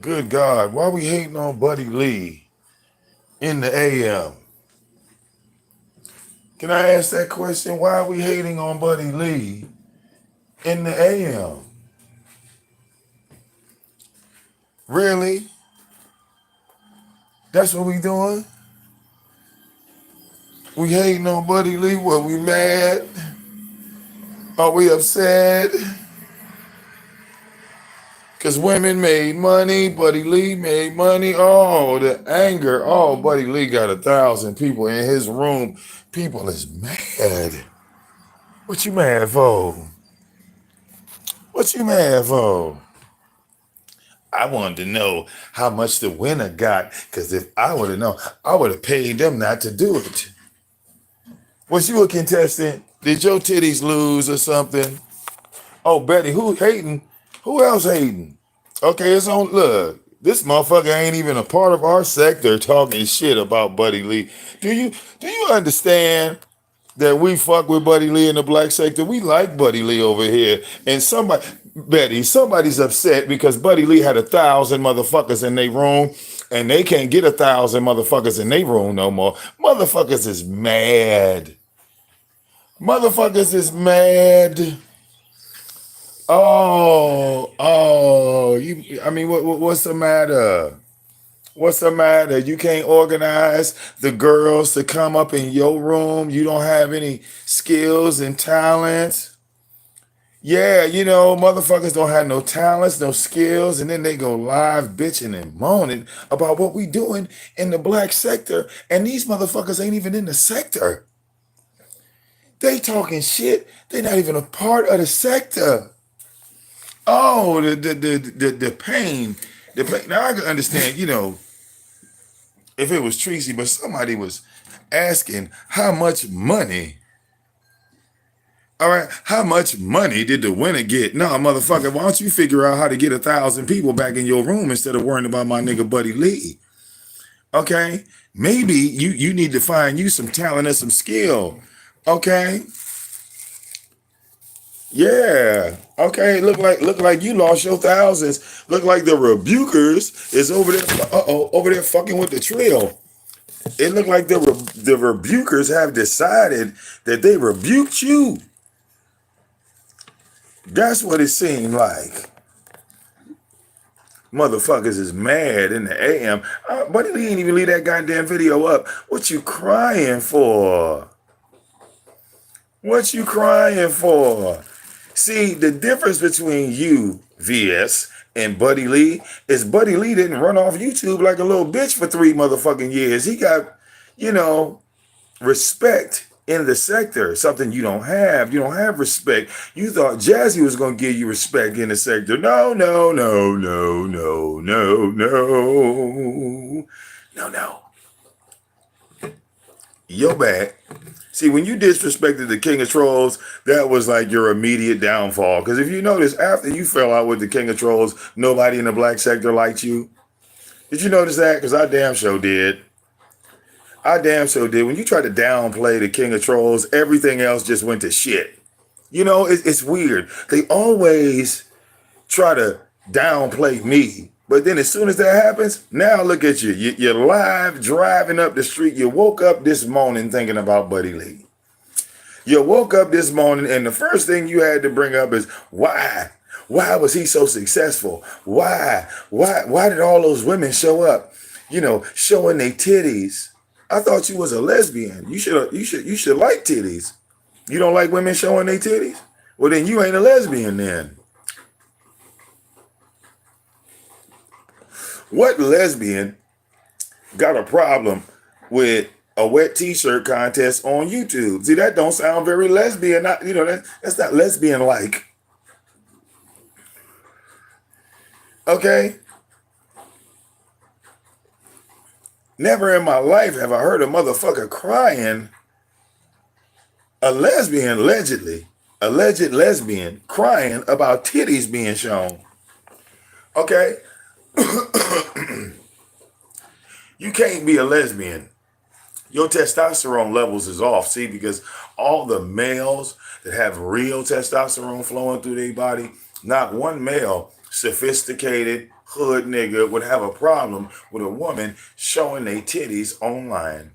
Good God, why we hating on Buddy Lee in the AM? Can I ask that question? Why are we hating on Buddy Lee in the AM? Really? That's what we doing? We hating on Buddy Lee? What, we mad? Are we upset? Because women made money, Buddy Lee made money. Oh, the anger. Oh, Buddy Lee got 1,000 people in his room. People is mad. What you mad for? What you mad for? I wanted to know how much the winner got, because if I would have known, I would have paid them not to do it. Was you a contestant? Did your titties lose or something? Oh, Betty, who hating? Who else hating? Okay, it's on. Look, this motherfucker ain't even a part of our sector talking shit about Buddy Lee. Do you understand that we fuck with Buddy Lee in the black sector? We like Buddy Lee over here. And somebody's upset because Buddy Lee had 1,000 motherfuckers in their room and they can't get 1,000 motherfuckers in their room no more. Motherfuckers is mad. Motherfuckers is mad. What's the matter? What's the matter? You can't organize the girls to come up in your room. You don't have any skills and talents. Yeah, motherfuckers don't have no talents, no skills, and then they go live bitching and moaning about what we doing in the black sector. And these motherfuckers ain't even in the sector. They talking shit. They not even a part of the sector. Oh, the pain. The pain. Now I can understand, if it was Tracy, but somebody was asking how much money. All right, how much money did the winner get? No, motherfucker, why don't you figure out how to get 1,000 people back in your room instead of worrying about my nigga Buddy Lee? Okay, maybe you need to find you some talent and some skill. Okay, yeah. Okay, look like you lost your thousands. Look like the rebukers is over there. Over there fucking with the trail. It looked like the rebukers have decided that they rebuked you. That's what it seemed like. Motherfuckers is mad in the AM. Buddy Lee ain't even leave that goddamn video up. What you crying for? What you crying for? See, the difference between you, VS, and Buddy Lee is Buddy Lee didn't run off YouTube like a little bitch for 3 motherfucking years. He got, respect in the sector, something you don't have. You don't have respect. You thought Jazzy was going to give you respect in the sector. No, no, no, no, no, no, no, no, no. You're bad. See, when you disrespected the King of Trolls, that was like your immediate downfall. Because if you notice, after you fell out with the King of Trolls, nobody in the black sector liked you. Did you notice that? Because I damn sure did. I damn sure did. When you try to downplay the King of Trolls, everything else just went to shit. It's weird. They always try to downplay me. But then as soon as that happens, now look at you. You're live driving up the street. You woke up this morning thinking about Buddy Lee. You woke up this morning and the first thing you had to bring up is why? Why was he so successful? Why? Why did all those women show up? Showing their titties. I thought you was a lesbian. You should like titties. You don't like women showing their titties? Well, then you ain't a lesbian then. What lesbian got a problem with a wet t-shirt contest on YouTube? See, that don't sound very lesbian. That's not lesbian like. Okay? Never in my life have I heard a motherfucker crying. A lesbian, alleged lesbian, crying about titties being shown. Okay? You can't be a lesbian. Your testosterone levels is off. See, because all the males that have real testosterone flowing through their body, not one male, sophisticated, hood nigga would have a problem with a woman showing their titties online.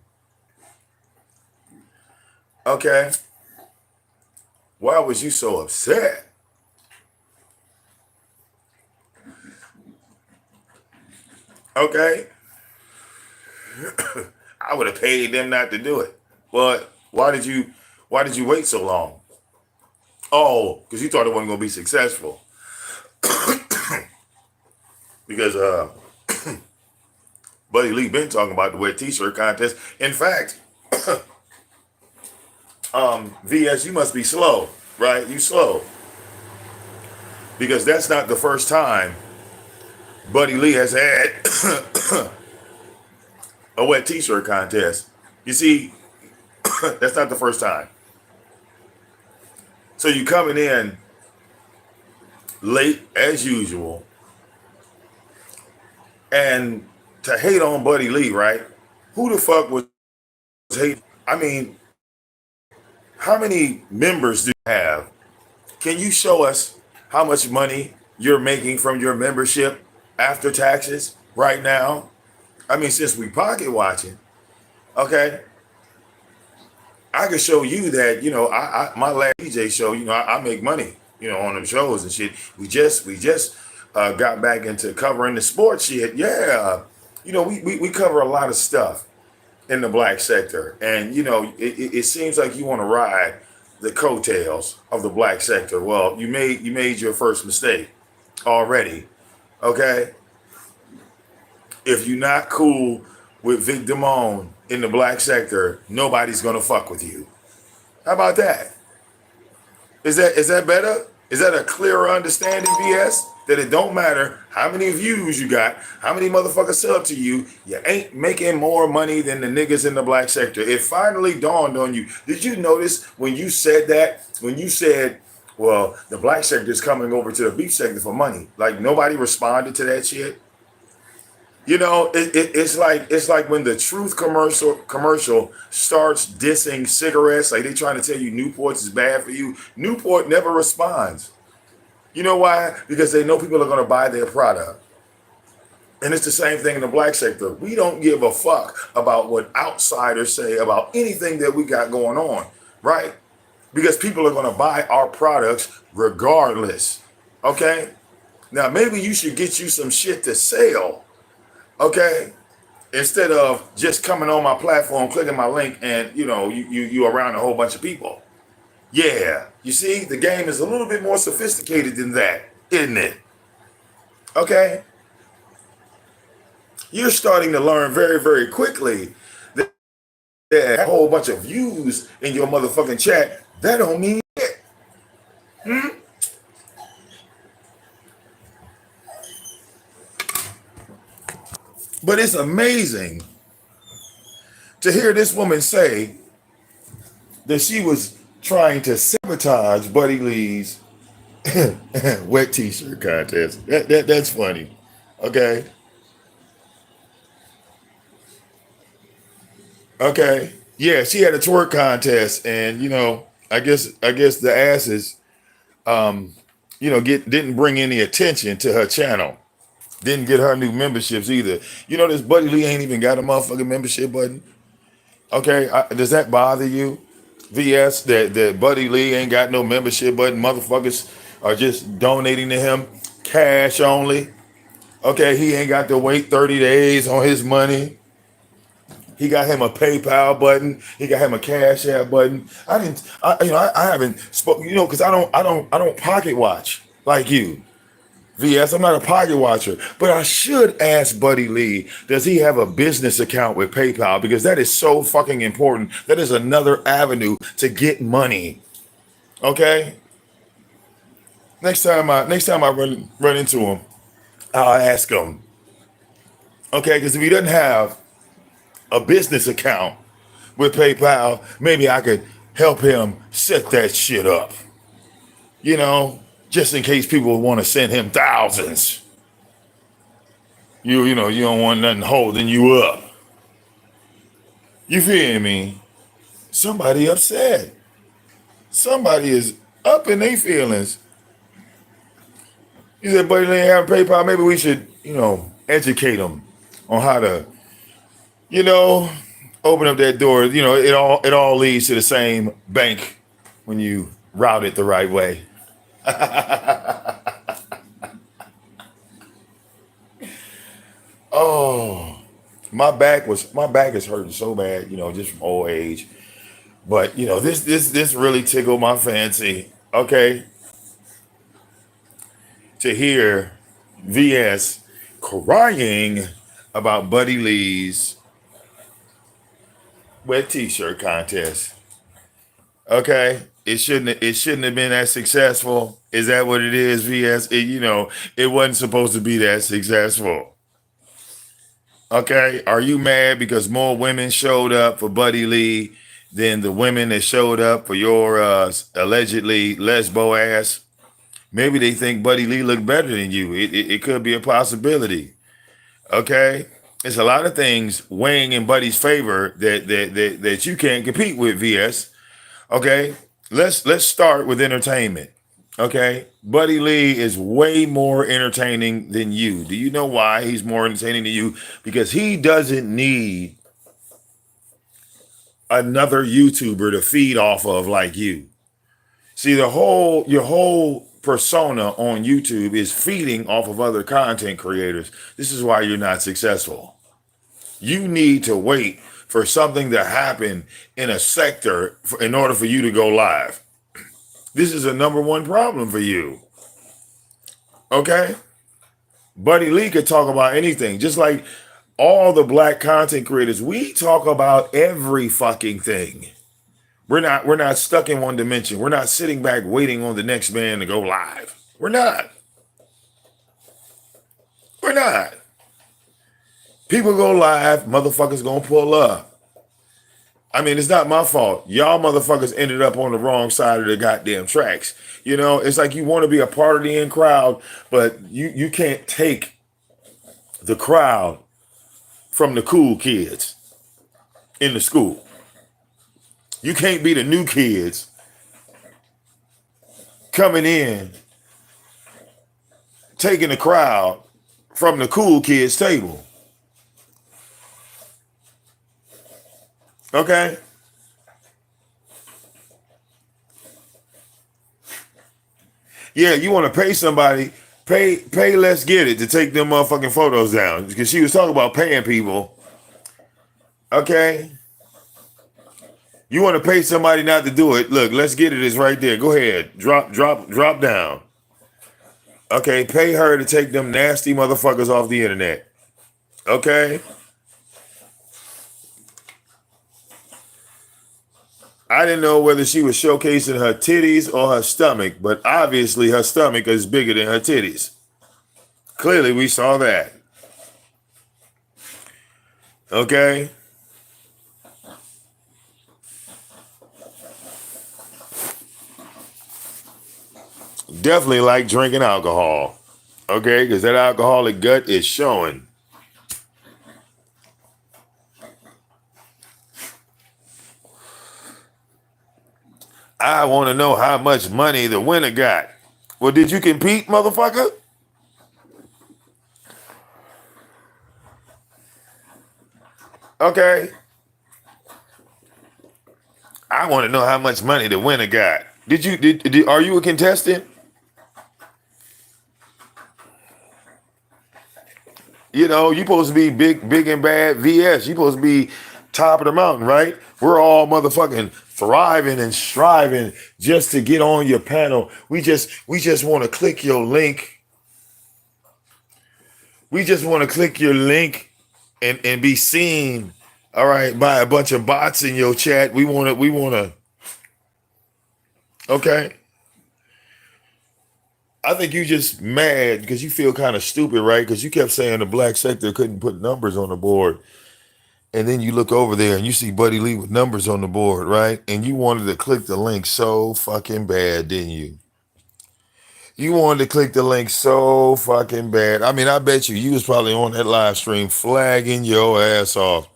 Okay? Why was you so upset? Okay? I would have paid them not to do it. But why did you wait so long? Oh, because you thought it wasn't gonna be successful. Because Buddy Lee been talking about the wet t-shirt contest. In fact, VS, you must be slow, right? You slow. Because that's not the first time Buddy Lee has had a wet t-shirt contest. You see, that's not the first time. So you coming in late as usual, and to hate on Buddy Lee, right? Who the fuck was hating? I mean, how many members do you have? Can you show us how much money you're making from your membership after taxes right now? I mean, since we pocket watching, okay, I can show you that, my last DJ show, I make money, on them shows and shit. We just got back into covering the sports shit. Yeah. We cover a lot of stuff in the black sector. And, it seems like you want to ride the coattails of the black sector. Well, you made your first mistake already. Okay. If you're not cool with VicDamoane in the black sector, nobody's gonna fuck with you. How about that? Is that better? Is that a clearer understanding, BS? That it don't matter how many views you got, how many motherfuckers sub to you, you ain't making more money than the niggas in the black sector. It finally dawned on you. Did you notice when you said that? When you said, well, the black sector is coming over to the beef sector for money. Like nobody responded to that shit. It's like when the truth commercial starts dissing cigarettes, like they trying to tell you Newport's is bad for you. Newport never responds. You know why? Because they know people are going to buy their product. And it's the same thing in the black sector. We don't give a fuck about what outsiders say about anything that we got going on, right? Because people are going to buy our products regardless. Okay? Now, maybe you should get you some shit to sell. Okay, instead of just coming on my platform, clicking my link, and you around a whole bunch of people. Yeah, you see, the game is a little bit more sophisticated than that, isn't it? Okay, you're starting to learn very, very quickly that a whole bunch of views in your motherfucking chat, that don't mean shit. But it's amazing to hear this woman say that she was trying to sabotage Buddy Lee's wet t-shirt contest. That's funny. Okay. Okay. Yeah, she had a twerk contest, and I guess the asses didn't bring any attention to her channel. Didn't get her new memberships either. This Buddy Lee ain't even got a motherfucking membership button. Okay, does that bother you? VS, that Buddy Lee ain't got no membership button. Motherfuckers are just donating to him cash only. Okay, he ain't got to wait 30 days on his money. He got him a PayPal button. He got him a Cash App button. I haven't spoken, because I don't pocket watch like you. VS, I'm not a pocket watcher, but I should ask Buddy Lee, does he have a business account with PayPal? Because that is so fucking important. That is another avenue to get money. Okay? Next time I run into him, I'll ask him. Okay, because if he doesn't have a business account with PayPal, maybe I could help him set that shit up. Just in case people want to send him thousands. You don't want nothing holding you up. You feel me? Somebody upset. Somebody is up in their feelings. You said Buddy Lee ain't having PayPal. Maybe we should, educate them on how to, you know, open up that door. It all leads to the same bank when you route it the right way. Oh, my back is hurting so bad, just from old age. But this really tickled my fancy. Okay, to hear VS crying about Buddy Lee's wet T-shirt contest. Okay, it shouldn't have been that successful. Is that what it is, VS? It wasn't supposed to be that successful. Okay, are you mad because more women showed up for Buddy Lee than the women that showed up for your allegedly lesbo ass? Maybe they think Buddy Lee looked better than you. It could be a possibility. Okay, it's a lot of things weighing in Buddy's favor that you can't compete with, VS. Okay, let's start with entertainment. Okay, Buddy Lee is way more entertaining than you. Do you know why he's more entertaining than you? Because he doesn't need another YouTuber to feed off of like you. See, your whole persona on YouTube is feeding off of other content creators. This is why you're not successful. You need to wait for something to happen in a sector in order for you to go live. This is a number one problem for you. Okay? Buddy Lee could talk about anything. Just like all the black content creators, we talk about every fucking thing. We're not stuck in one dimension. We're not sitting back waiting on the next man to go live. We're not. We're not. People go live, motherfuckers gonna pull up. I mean, it's not my fault. Y'all motherfuckers ended up on the wrong side of the goddamn tracks. It's like you want to be a part of the in crowd, but you can't take the crowd from the cool kids in the school. You can't be the new kids coming in, taking the crowd from the cool kids table. Okay? Yeah, you want to pay somebody, pay Let's Get It to take them motherfucking photos down. Because she was talking about paying people. Okay? You want to pay somebody not to do it. Look, Let's Get It is right there. Go ahead. Drop down. Okay, pay her to take them nasty motherfuckers off the internet. Okay? I didn't know whether she was showcasing her titties or her stomach, but obviously her stomach is bigger than her titties. Clearly, we saw that. Okay? Definitely like drinking alcohol. Okay? Because that alcoholic gut is showing. I want to know how much money the winner got. Well, did you compete, motherfucker? Okay. I want to know how much money the winner got. Are you a contestant? You supposed to be big and bad VS. You supposed to be top of the mountain, right? We're all motherfucking thriving and striving just to get on your panel. We just want to click your link. We just want to click your link and be seen, all right, by a bunch of bots in your chat. We want to. Okay. I think you just mad because you feel kind of stupid, right? Because you kept saying the black sector couldn't put numbers on the board. And then you look over there and you see Buddy Lee with numbers on the board, right? And you wanted to click the link so fucking bad, didn't you? You wanted to click the link so fucking bad. I mean, I bet you was probably on that live stream flagging your ass off.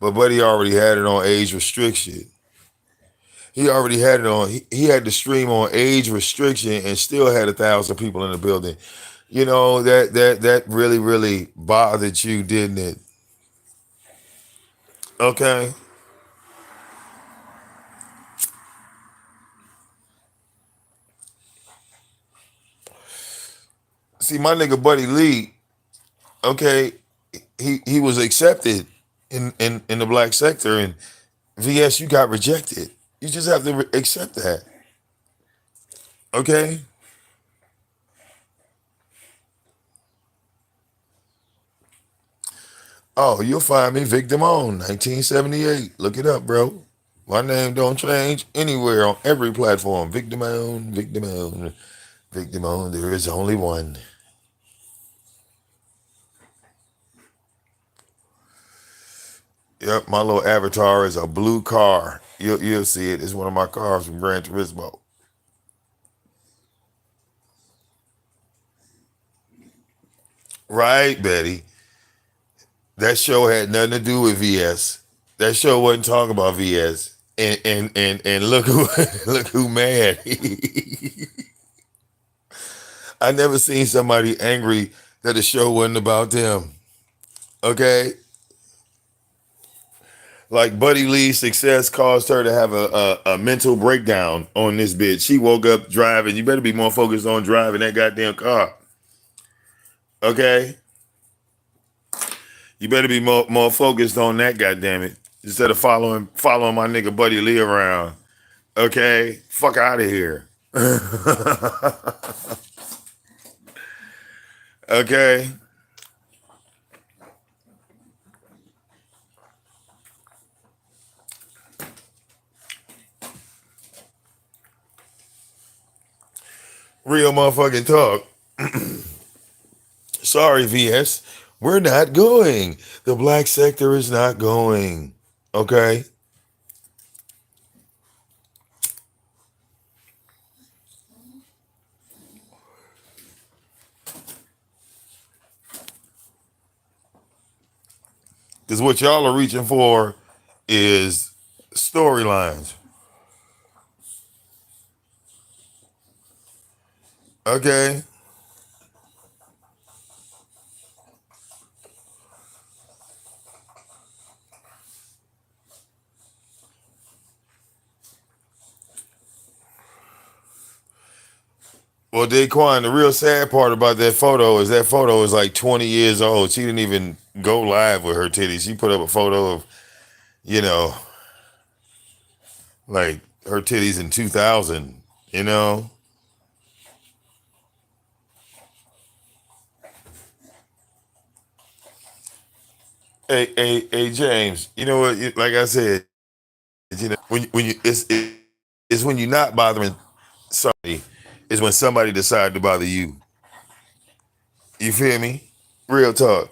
But Buddy already had it on age restriction. He already had it on. He had the stream on age restriction and still had 1,000 people in the building. That really, really bothered you, didn't it? Okay. See, my nigga Buddy Lee, okay, he was accepted in the black sector, and VS, you got rejected. You just have to accept that. Okay. Oh, you'll find me VicDamoane, 1978. Look it up, bro. My name don't change anywhere on every platform. VicDamoane, VicDamoane, VicDamoane. There is only one. Yep, my little avatar is a blue car. You'll see it. It's one of my cars from Gran Turismo. Right, Betty. That show had nothing to do with VS. That show wasn't talking about VS. And look who look who mad. I never seen somebody angry that the show wasn't about them. Okay, like Buddy Lee's success caused her to have a mental breakdown on this bitch. She woke up driving. You better be more focused on driving that goddamn car. Okay, you better be more focused on that. Goddamn it, instead of following my nigga Buddy Lee around. Okay, fuck out of here. Okay, real motherfucking talk. Sorry, VS. We're not going. The black sector is not going. Okay? Because what y'all are reaching for is storylines. Okay? Well, Daquan, the real sad part about that photo is like 20 years old. She didn't even go live with her titties. She put up a photo of, you know, like her titties in 2000, you know? Hey, James, you know what? Like I said, when you it's when you're not bothering somebody, is when somebody decide to bother you. You feel me? Real talk.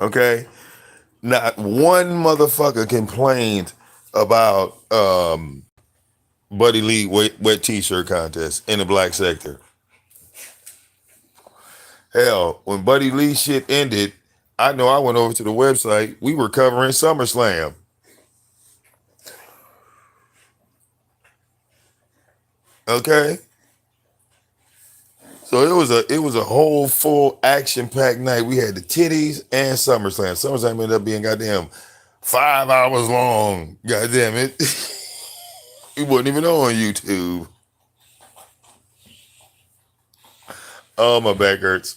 Okay? Not one motherfucker complained about Buddy Lee wet t-shirt contest in the black sector. Hell, when Buddy Lee shit ended, I know I went over to the website. We were covering SummerSlam. Okay? So it was a whole full action packed night. We had the titties and SummerSlam. SummerSlam ended up being goddamn 5 hours long. Goddamn it. It wasn't even on YouTube. Oh, my back hurts.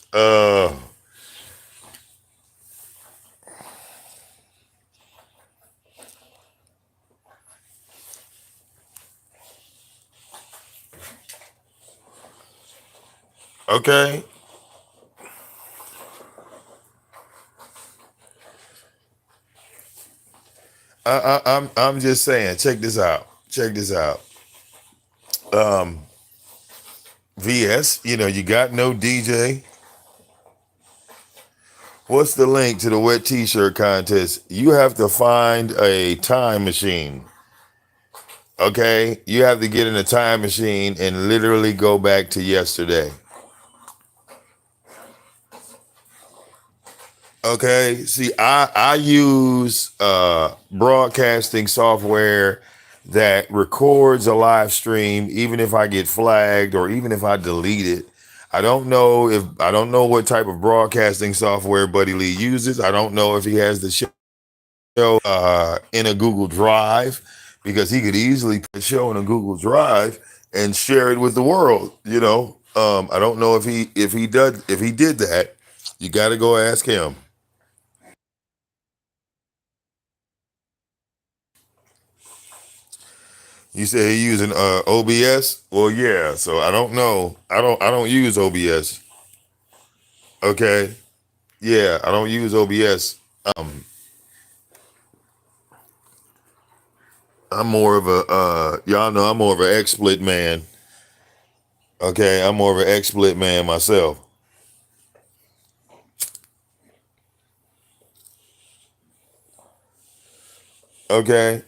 Okay. I'm just saying. Check this out. Check this out. Um, VS, you got no DJ. What's the link to the wet t-shirt contest? You have to find a time machine. Okay? You have to get in a time machine and literally go back to yesterday. Okay? See, I use broadcasting software that records a live stream, even if I get flagged or even if I delete it. I don't know what type of broadcasting software Buddy Lee uses. I don't know if he has the show in a Google Drive, because he could easily put the show in a Google Drive and share it with the world. I don't know if he did that. You got to go ask him. You said he using OBS. Well, yeah. So I don't know. I don't use OBS. Okay. Yeah, I don't use OBS. Um, I'm more of a y'all know I'm more of an XSplit man. Okay, I'm more of an XSplit man myself. Okay.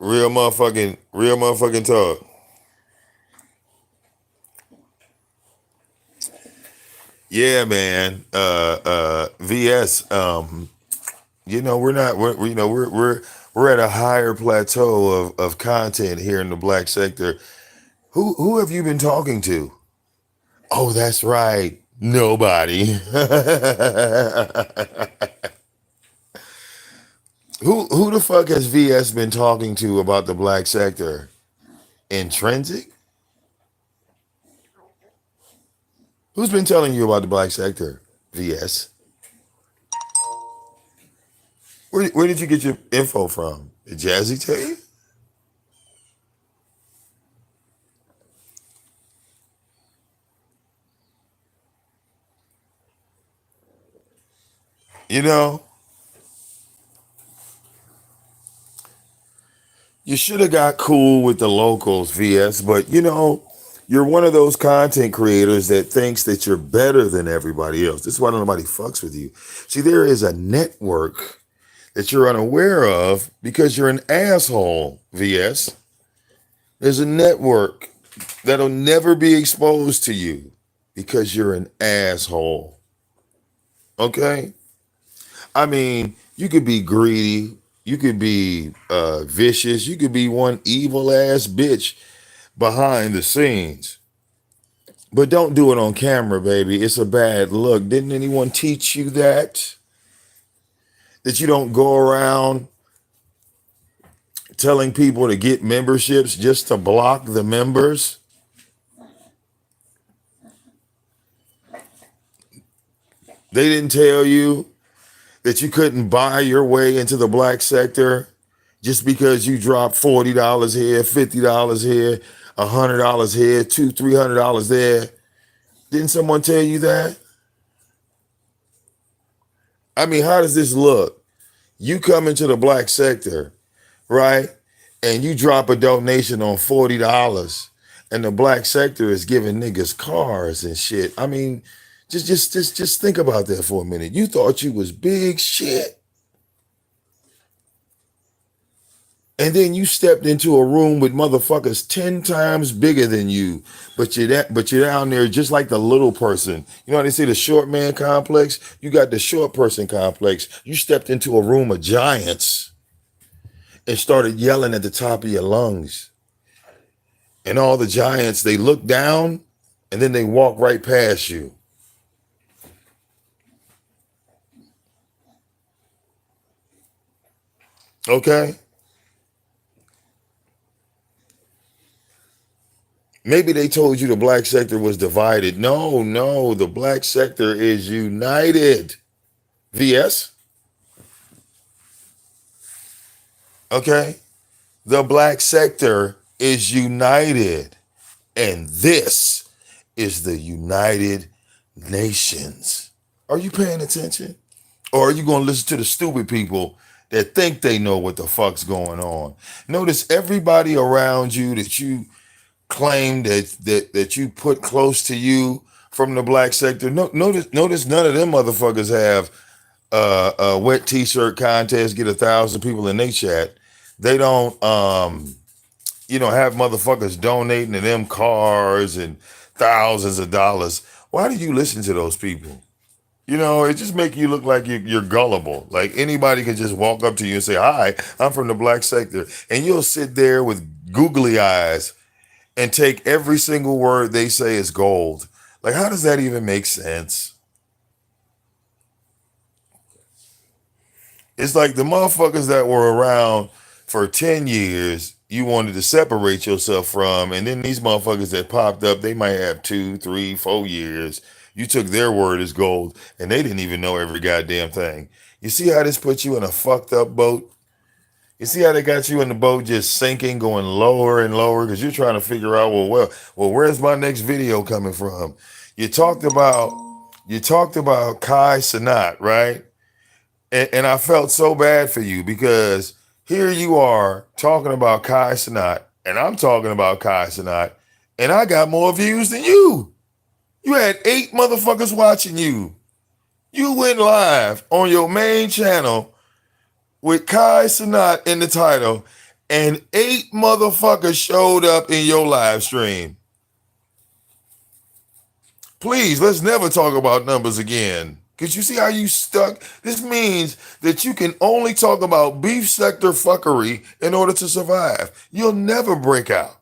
Real motherfucking talk. Yeah, man. VS. We're not. We're at a higher plateau of content here in the black sector. Who have you been talking to? Oh, that's right. Nobody. Who the fuck has VS been talking to about the black sector? Intrinsic? Who's been telling you about the black sector? VS. Where did you get your info from? Did Jazzy tell you? You know, you should have got cool with the locals, VS, but you're one of those content creators that thinks that you're better than everybody else. This is why nobody fucks with you. See, there is a network that you're unaware of because you're an asshole, VS. There's a network that'll never be exposed to you because you're an asshole. Okay? I mean, you could be greedy, you could be vicious, you could be one evil ass bitch behind the scenes. But don't do it on camera, baby. It's a bad look. Didn't anyone teach you that? That you don't go around telling people to get memberships just to block the members? They didn't tell you that you couldn't buy your way into the black sector just because you dropped $40 here, $50 here, $100 here, $300 there. Didn't someone tell you that? I mean, how does this look? You come into the black sector, right? And you drop a donation on $40 and the black sector is giving niggas cars and shit. I mean, just think about that for a minute. You thought you was big shit. And then you stepped into a room with motherfuckers 10 times bigger than you. But you're down there just like the little person. You know how they say the short man complex? You got the short person complex. You stepped into a room of giants and started yelling at the top of your lungs. And all the giants, they look down and then they walk right past you. Okay? Maybe they told you the black sector was divided. No, no, the black sector is united. VS? Okay? The black sector is united. And this is the United Nations. Are you paying attention? Or are you going to listen to the stupid people that think they know what the fuck's going on? Notice everybody around you that you claim that you put close to you from the black sector. No, notice none of them motherfuckers have a wet t-shirt contest, get 1,000 people in their chat. They don't have motherfuckers donating to them cars and thousands of dollars. Why do you listen to those people? It just make you look like you're gullible. Like anybody can just walk up to you and say, "Hi, I'm from the black sector," and you'll sit there with googly eyes and take every single word they say as gold. Like, how does that even make sense? It's like the motherfuckers that were around for 10 years, you wanted to separate yourself from, and then these motherfuckers that popped up, they might have 2, 3, 4 years. You took their word as gold, and they didn't even know every goddamn thing. You see how this puts you in a fucked up boat? You see how they got you in the boat just sinking, going lower and lower because you're trying to figure out, well, where's my next video coming from? You talked about Kai Cenat, right? And I felt so bad for you because here you are talking about Kai Cenat, and I'm talking about Kai Cenat, and I got more views than you. You had 8 motherfuckers watching you. You went live on your main channel with Kai Cenat in the title, and 8 motherfuckers showed up in your live stream. Please, let's never talk about numbers again. Because you see how you stuck? This means that you can only talk about beef sector fuckery in order to survive. You'll never break out.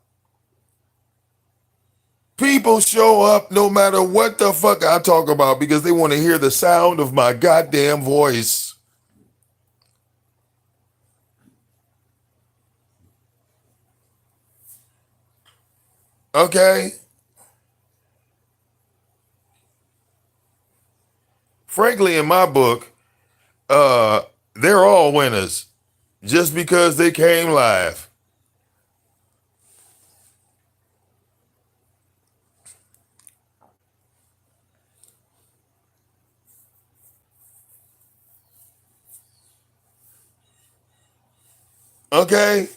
People show up no matter what the fuck I talk about because they want to hear the sound of my goddamn voice. Okay? Frankly, in my book, they're all winners just because they came live. Okay?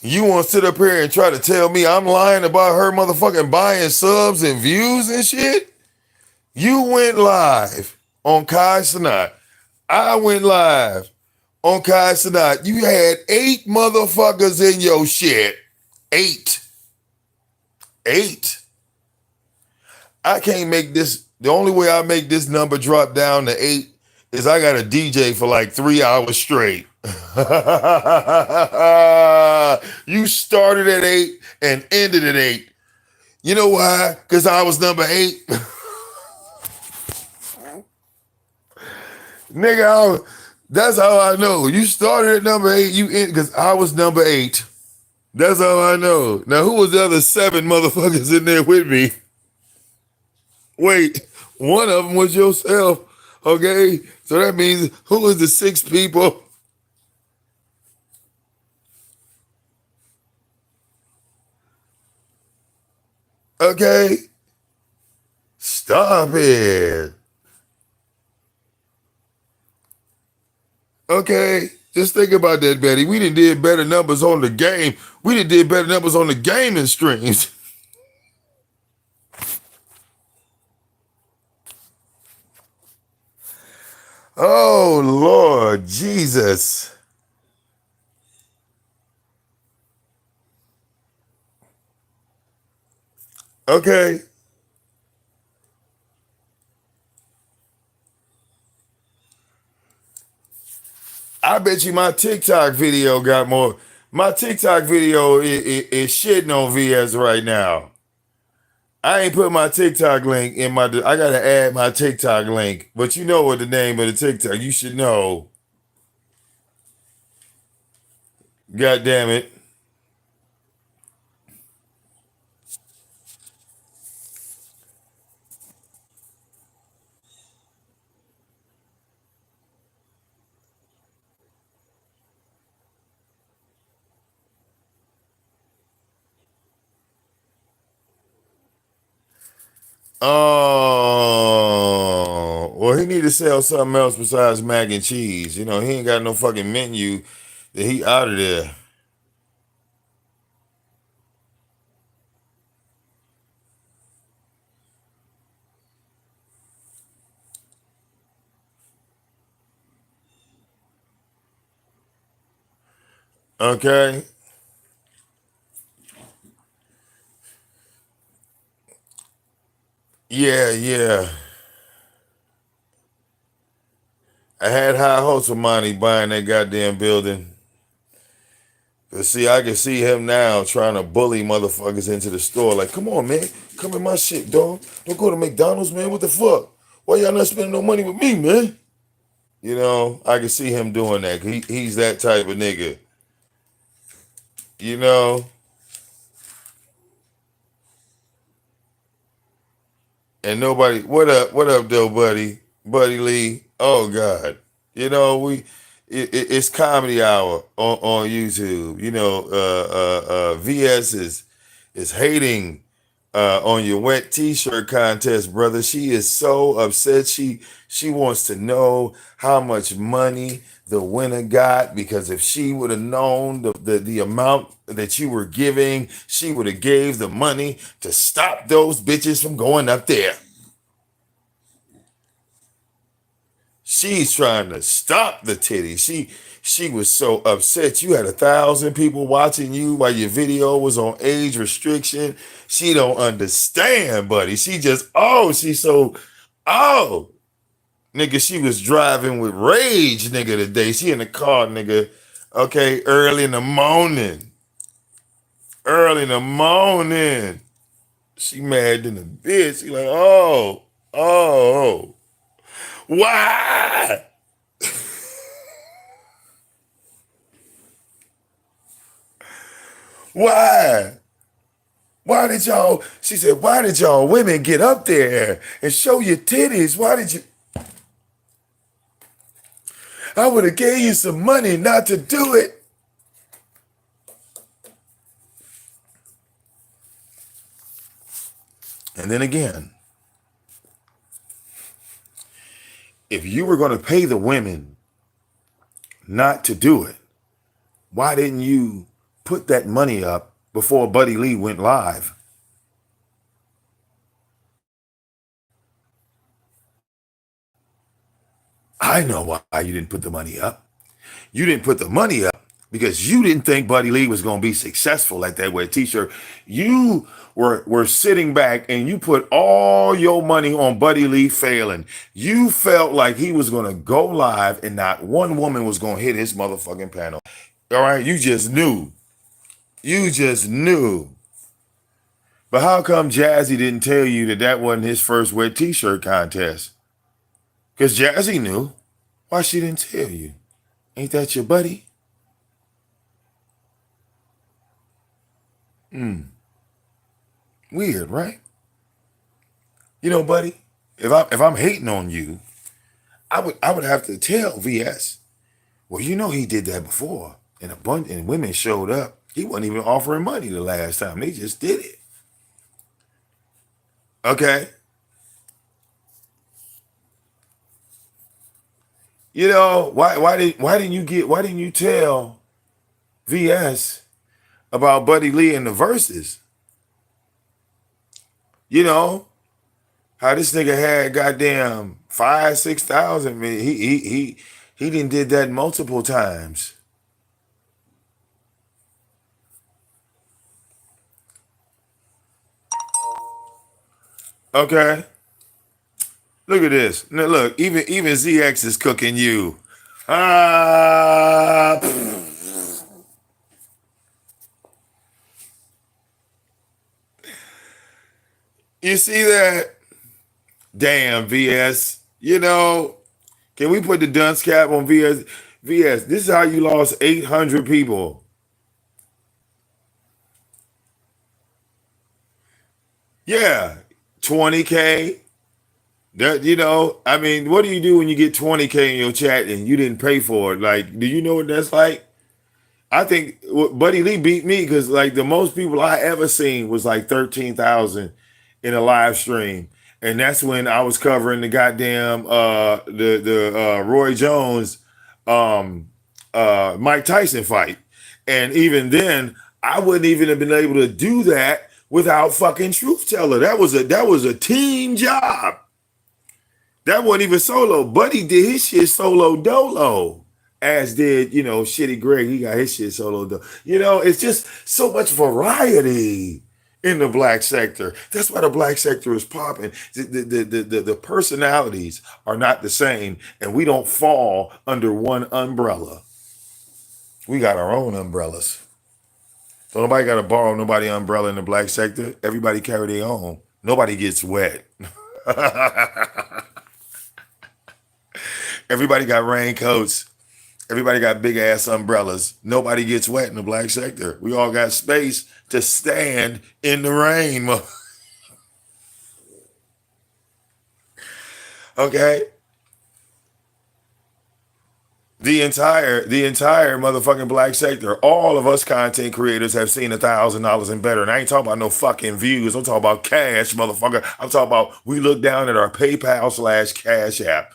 You want to sit up here and try to tell me I'm lying about her motherfucking buying subs and views and shit? You went live on Kai Cenat. I went live on Kai Cenat. You had 8 motherfuckers in your shit. 8. 8. I can't make this. The only way I make this number drop down to 8 is I got a DJ for like 3 hours straight. You started at 8 and ended at 8. You know why? Because I was number 8. Nigga, that's how I know. You started at number 8, you end because I was number 8. That's how I know. Now, who was the other 7 motherfuckers in there with me? Wait, one of them was yourself. Okay, so that means who was the 6 people? Okay, stop it. Okay, just think about that, Betty. We did better numbers on the game. We did better numbers on the gaming streams. Oh Lord Jesus. Okay. I bet you my TikTok video got more. My TikTok video is shitting on VS right now. I ain't put my TikTok link in my. I gotta add my TikTok link, but you know what the name of the TikTok? You should know. God damn it! Oh, well, he need to sell something else besides mac and cheese. He ain't got no fucking menu. That he out of there. Okay. Yeah, yeah. I had high hopes of Monty buying that goddamn building. But see, I can see him now trying to bully motherfuckers into the store. Like, come on, man. Come in my shit, dog. Don't go to McDonald's, man. What the fuck? Why y'all not spending no money with me, man? You know, I can see him doing that. He's that type of nigga. You know? And nobody, what up, though, Buddy Lee? Oh God, you know it's comedy hour on YouTube. You know, VS is hating on your wet T-shirt contest, brother. She is so upset. She wants to know how much money the winner got, because if she would have known the amount that you were giving, she would have gave the money to stop those bitches from going up there. She's trying to stop the titty. She was so upset. You had 1,000 people watching you while your video was on age restriction. She don't understand, buddy. She's so, oh, nigga, she was driving with rage, nigga, today. She in the car, nigga. Okay, early in the morning. Early in the morning. She mad than a bitch. She like, oh, why? Why? She said, why did y'all women get up there and show your titties? Why did you? I would have gave you some money not to do it. And then again, if you were going to pay the women not to do it, why didn't you put that money up before Buddy Lee went live? I know why you didn't put the money up. You didn't put the money up because you didn't think Buddy Lee was going to be successful at that wet T-shirt. You were sitting back and you put all your money on Buddy Lee failing. You felt like he was going to go live and not one woman was going to hit his motherfucking panel. All right, you just knew. You just knew. But how come Jazzy didn't tell you that that wasn't his first wet T-shirt contest? Because Jazzy knew. Why she didn't tell you? Ain't that your buddy? Weird, right? You know, buddy, if I'm hating on you, I would have to tell VS. Well, you know he did that before, and a bunch and women showed up. He wasn't even offering money the last time. They just did it. Okay. You know, why didn't you tell VS about Buddy Lee and the verses? You know, how this nigga had goddamn 5,000-6,000. Man, he didn't did that multiple times. Okay. Look at this. Now look, even ZX is cooking you. Ah, you see that? Damn, VS. You know, can we put the dunce cap on VS? VS, this is how you lost 800 people. Yeah, 20K. That, you know, I mean, what do you do when you get 20K in your chat and you didn't pay for it? Like, do you know what that's like? I think Buddy Lee beat me because like the most people I ever seen was like 13,000 in a live stream, and that's when I was covering the goddamn the Roy Jones Mike Tyson fight, and even then I wouldn't even have been able to do that without fucking Truth Teller. That was a team job. That wasn't even solo. Buddy did his shit solo dolo. As did, Shitty Greg. He got his shit soloed though. It's just so much variety in the black sector. That's why the black sector is popping. The personalities are not the same, and we don't fall under one umbrella. We got our own umbrellas. So nobody got to borrow nobody umbrella in the black sector. Everybody carry their own. Nobody gets wet. Everybody got raincoats. Everybody got big ass umbrellas. Nobody gets wet in the black sector. We all got space to stand in the rain. Okay? The entire motherfucking black sector, all of us content creators have seen $1,000 and better. And I ain't talking about no fucking views. I'm talking about cash, motherfucker. I'm talking about we look down at our PayPal/Cash App.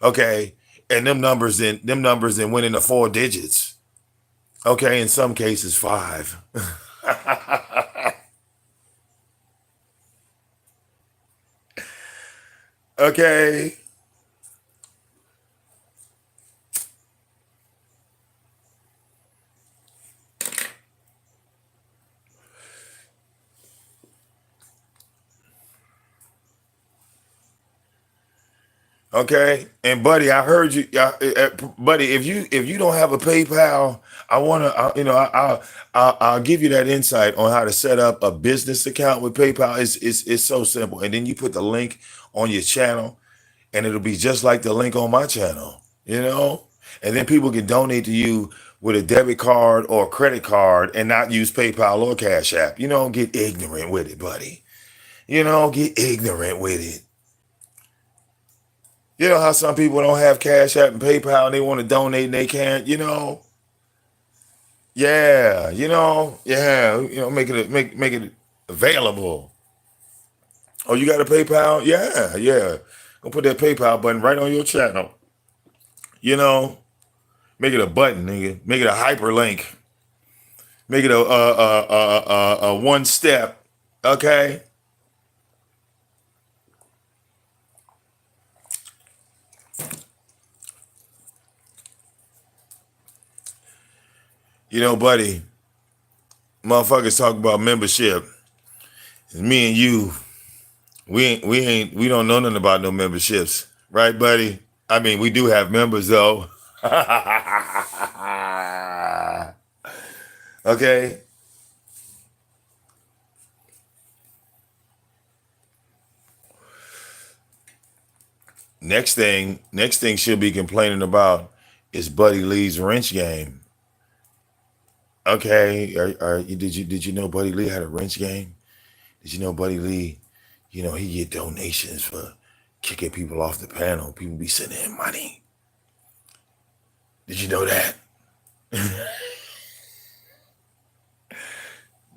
Okay? And them numbers then went into 4 digits. Okay, in some cases 5. Okay. Okay, and buddy, I heard you, buddy. If you don't have a PayPal, I wanna, I'll give you that insight on how to set up a business account with PayPal. It's so simple, and then you put the link on your channel, and it'll be just like the link on my channel, and then people can donate to you with a debit card or a credit card and not use PayPal or Cash App. Get ignorant with it, buddy. Get ignorant with it. You know how some people don't have Cash App and PayPal and they want to donate and they can't, Yeah, make it available. Oh, you got a PayPal? Yeah, yeah. Gonna put that PayPal button right on your channel. Make it a button, nigga. Make it a hyperlink. Make it a one step. Okay. Buddy, motherfuckers talk about membership. Me and you, we don't know nothing about no memberships, right, buddy? I mean, we do have members though. Okay. Next thing she'll be complaining about is Buddy Lee's wrench game. Okay, did you know Buddy Lee had a wrench game? Did you know Buddy Lee, he get donations for kicking people off the panel. People be sending him money. Did you know that?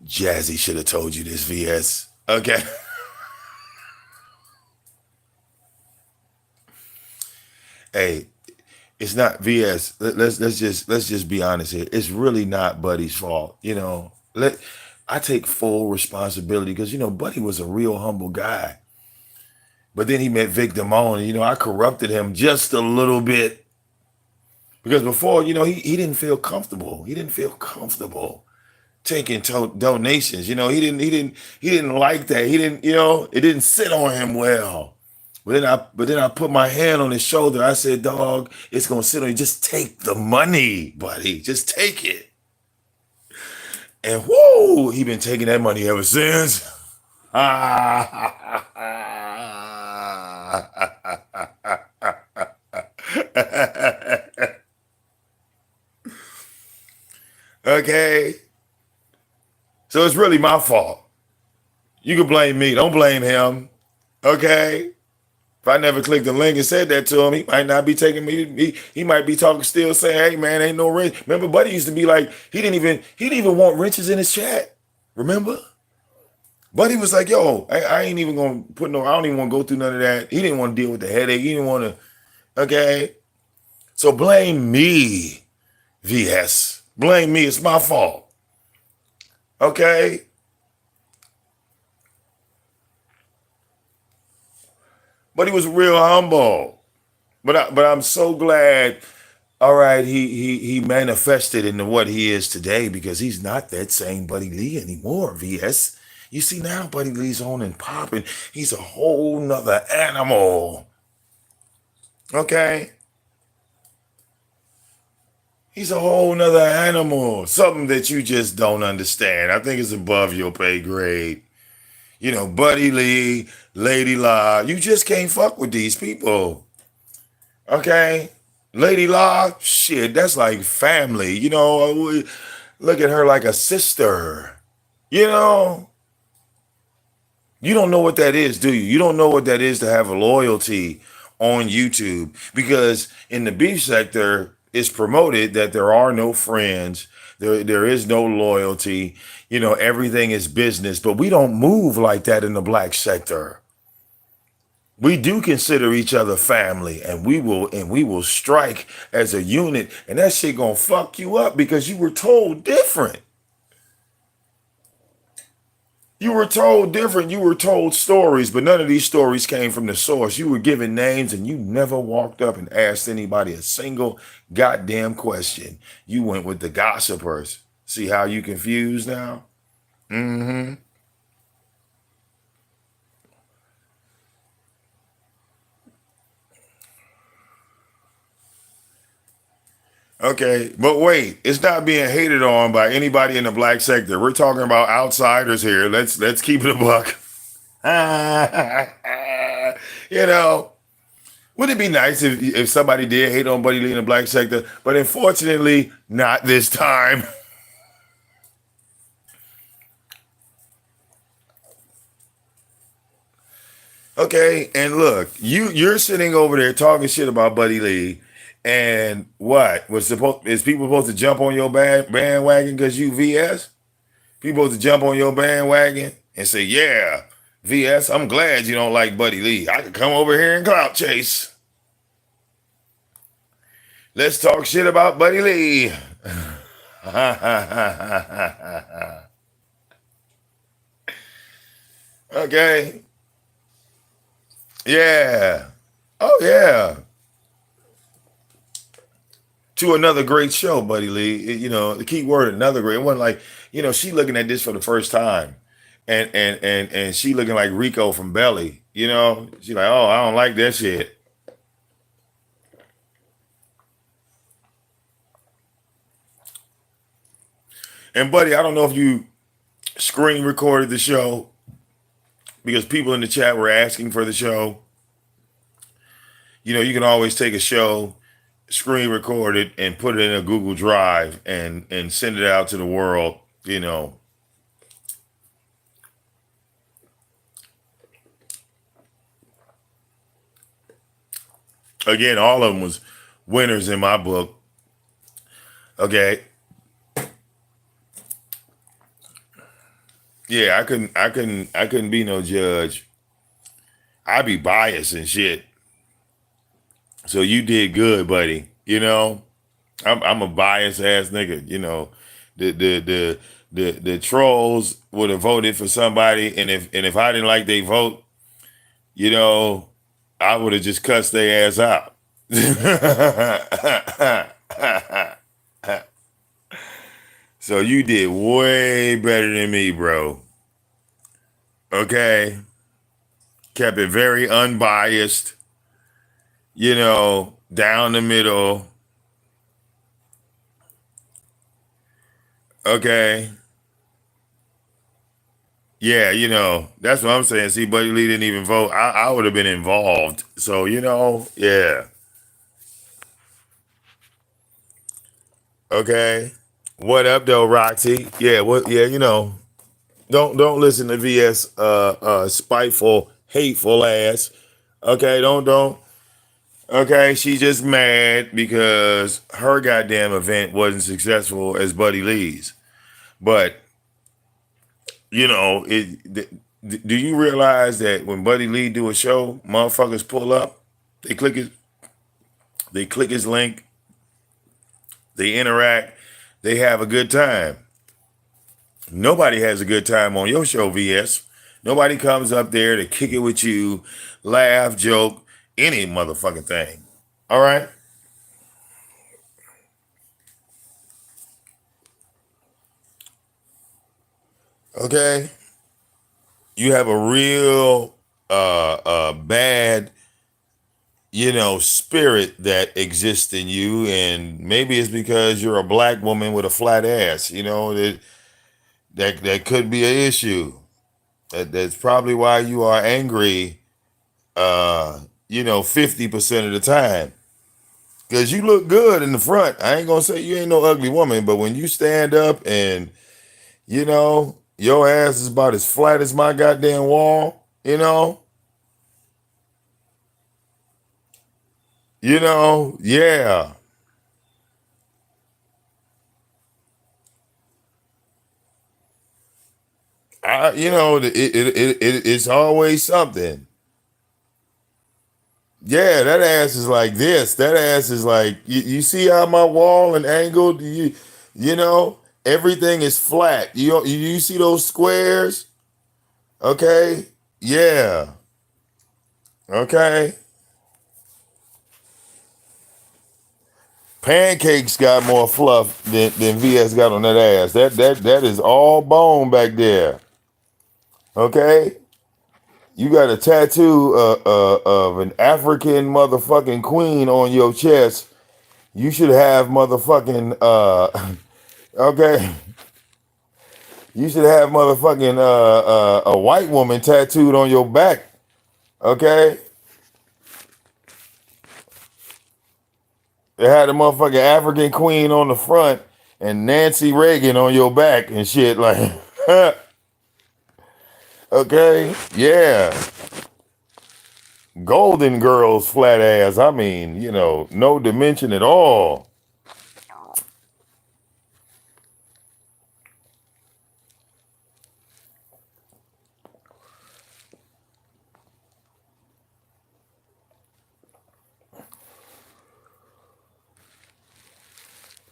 Jazzy should have told you this, VS. Okay. Hey, it's not VS. Let's just be honest here. It's really not Buddy's fault. I take full responsibility because Buddy was a real humble guy. But then he met VicDamoane. I corrupted him just a little bit because before, he didn't feel comfortable. He didn't feel comfortable taking donations. He didn't like that. He didn't. It didn't sit on him well. But then I put my hand on his shoulder. I said, dog, it's gonna sit on you. Just take the money, buddy. Just take it. And whoo, he been taking that money ever since. Okay. So it's really my fault. You can blame me. Don't blame him. Okay. If I never clicked the link and said that to him, he might not be taking me. He might be talking still saying, "Hey man, ain't no wrench." Remember, Buddy used to be like, he didn't even want wrenches in his chat. Remember? Buddy was like, "Yo, I ain't even gonna put no. I don't even want to go through none of that." He didn't want to deal with the headache. He didn't want to. Okay. So blame me, VS. Blame me. It's my fault. Okay. But he was real humble. But I'm so glad All right, he manifested into what he is today because he's not that same Buddy Lee anymore, VS. You see now Buddy Lee's on and popping. He's a whole nother animal. Okay? He's a whole nother animal. Something that you just don't understand. I think it's above your pay grade. You know, Buddy Lee, Lady La, you just can't fuck with these people. Okay? Lady La, shit, that's like family. You know, look at her like a sister. You know, you don't know what that is, do you? You don't know what that is to have a loyalty on YouTube because in the beef sector, it's promoted that there are no friends. There is no loyalty. You know, everything is business, but we don't move like that in the black sector. We do consider each other family and we will strike as a unit and that shit gonna fuck you up because you were told different. You were told different. You were told stories, but none of these stories came from the source. You were given names and you never walked up and asked anybody a single goddamn question. You went with the gossipers. See how you confused now? Mm-hmm. Okay, but wait, it's not being hated on by anybody in the black sector. We're talking about outsiders here. Let's keep it a buck. You know, wouldn't it be nice if somebody did hate on Buddy Lee in the black sector? But unfortunately, not this time. Okay, and look, you're sitting over there talking shit about Buddy Lee, and what was supposed is people supposed to jump on your bandwagon because you VS? People supposed to jump on your bandwagon and say, "Yeah, VS, I'm glad you don't like Buddy Lee. I could come over here and clout chase. Let's talk shit about Buddy Lee." Okay, yeah, oh yeah. To another great show, Buddy Lee. You know, the key word, another great. It wasn't like, you know, she looking at this for the first time. And she looking like Rico from Belly. You know, she like, oh, I don't like that shit. And buddy, I don't know if you screen recorded the show because people in the chat were asking for the show. You know, you can always take a show, screen record it, and put it in a Google Drive and send it out to the world. You know, again, all of them was winners in my book. Okay, yeah, I couldn't be no judge. I'd be biased and shit. So you did good, buddy. You know, I'm a biased ass nigga. You know, the trolls would have voted for somebody, and if I didn't like they vote, you know, I would have just cussed their ass out. So you did way better than me, bro. Okay, kept it very unbiased. You know, down the middle. Okay. Yeah, you know, that's what I'm saying. See, Buddy Lee didn't even vote. I would have been involved. So, you know, yeah. Okay. What up though, Roxy? Yeah, what yeah, you know. Don't listen to VS spiteful, hateful ass. Okay, don't. Okay, she just mad because her goddamn event wasn't successful as Buddy Lee's. But you know, do you realize that when Buddy Lee do a show, motherfuckers pull up, they click his, they click his link, they interact, they have a good time. Nobody has a good time on your show, VS. Nobody comes up there to kick it with you, laugh, joke, any motherfucking thing. All right? Okay, you have a real bad, spirit that exists in you, and maybe it's because you're a black woman with a flat ass. That could be an issue. That's probably why you are angry. 50% of the time. Because you look good in the front. I ain't gonna say you ain't no ugly woman, but when you stand up and your ass is about as flat as my goddamn wall, yeah. It's always something. Yeah, that ass is like this. That ass is like you see how my wall and angled. Everything is flat. You see those squares? Okay. Yeah. Okay. Pancakes got more fluff than VS got on that ass. That is all bone back there. Okay. You got a tattoo of an African motherfucking queen on your chest. You should have motherfucking okay. You should have motherfucking a white woman tattooed on your back. Okay. They had a motherfucking African queen on the front and Nancy Reagan on your back and shit like okay. Yeah. Golden Girls flat ass. I mean, no dimension at all.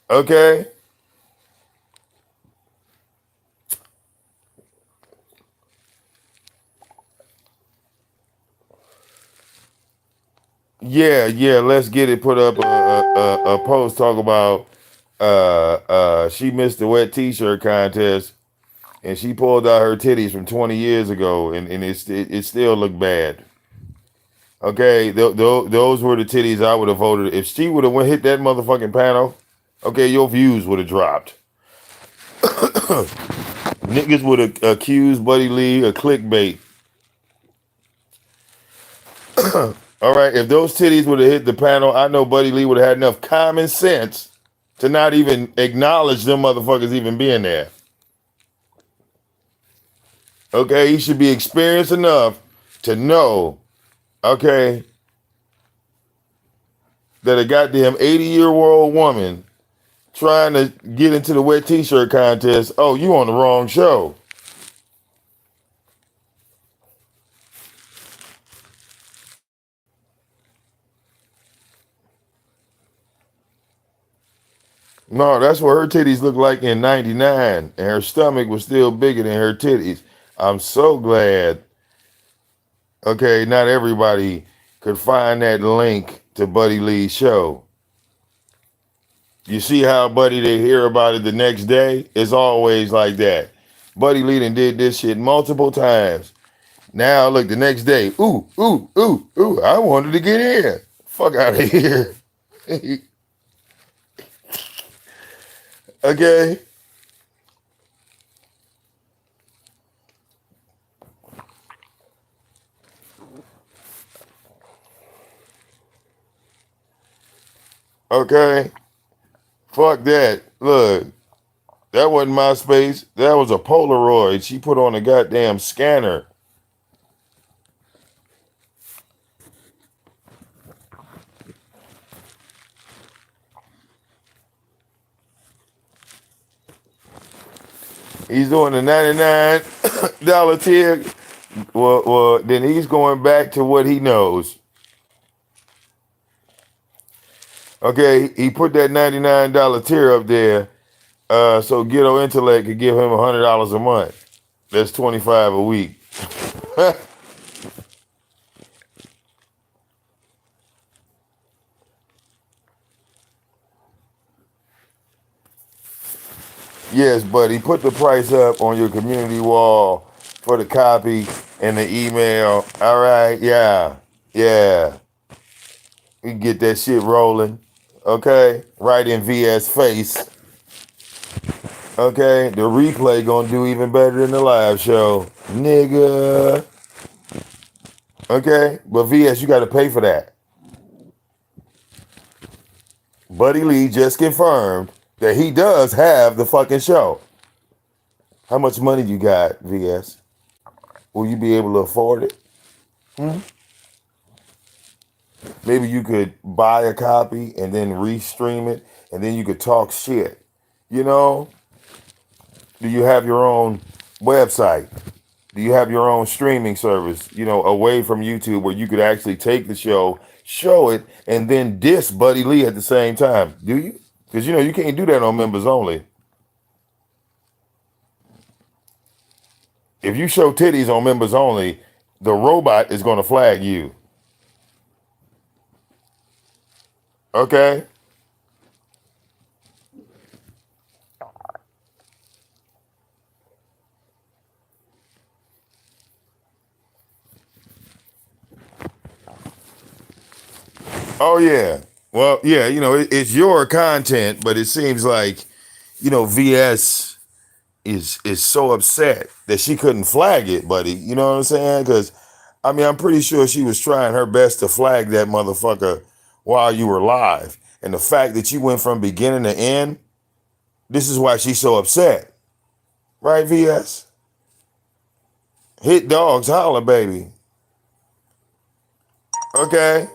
Okay. Yeah, yeah. Let's get it. Put up a post talk about she missed the wet t-shirt contest and she pulled out her titties from 20 years ago and it still looked bad. Okay, those were the titties I would have voted. If she would have went hit that motherfucking panel, okay, your views would have dropped. Niggas would have accused Buddy Lee of clickbait. All right, if those titties would have hit the panel, I know Buddy Lee would have had enough common sense to not even acknowledge them motherfuckers even being there. Okay, he should be experienced enough to know, okay, that a goddamn 80-year-old woman trying to get into the wet t-shirt contest, oh, you on the wrong show. No, that's what her titties looked like in 99, and her stomach was still bigger than her titties. I'm so glad, okay, not everybody could find that link to Buddy Lee's show. You see how Buddy, they hear about it the next day? It's always like that. Buddy Lee did this shit multiple times. Now look, the next day, ooh, I wanted to get in. Fuck out of here. Okay. Okay. Fuck that. Look, that wasn't MySpace. That was a Polaroid. She put on a goddamn scanner. He's doing the $99 tier. Well, then he's going back to what he knows. Okay, he put that $99 tier up there so Ghetto Intellect could give him $100 a month. That's $25 a week. Yes, buddy. Put the price up on your community wall for the copy and the email. All right. Yeah. Yeah. We can get that shit rolling. Okay. Right in VS face. Okay. The replay gonna do even better than the live show. Nigga. Okay. But VS, you gotta pay for that. Buddy Lee just confirmed that he does have the fucking show. How much money you got, VS? Will you be able to afford it? Maybe you could buy a copy and then restream it, and then you could talk shit. You know? Do you have your own website? Do you have your own streaming service, away from YouTube where you could actually take the show, show it, and then diss Buddy Lee at the same time? Do you? Because, you can't do that on members only. If you show titties on members only, the robot is going to flag you. Okay? Oh, yeah. Well, yeah, it's your content, but it seems like, VS is so upset that she couldn't flag it, buddy. You know what I'm saying? Because, I'm pretty sure she was trying her best to flag that motherfucker while you were live. And the fact that you went from beginning to end, this is why she's so upset. Right, VS? Hit dogs, holla, baby. Okay?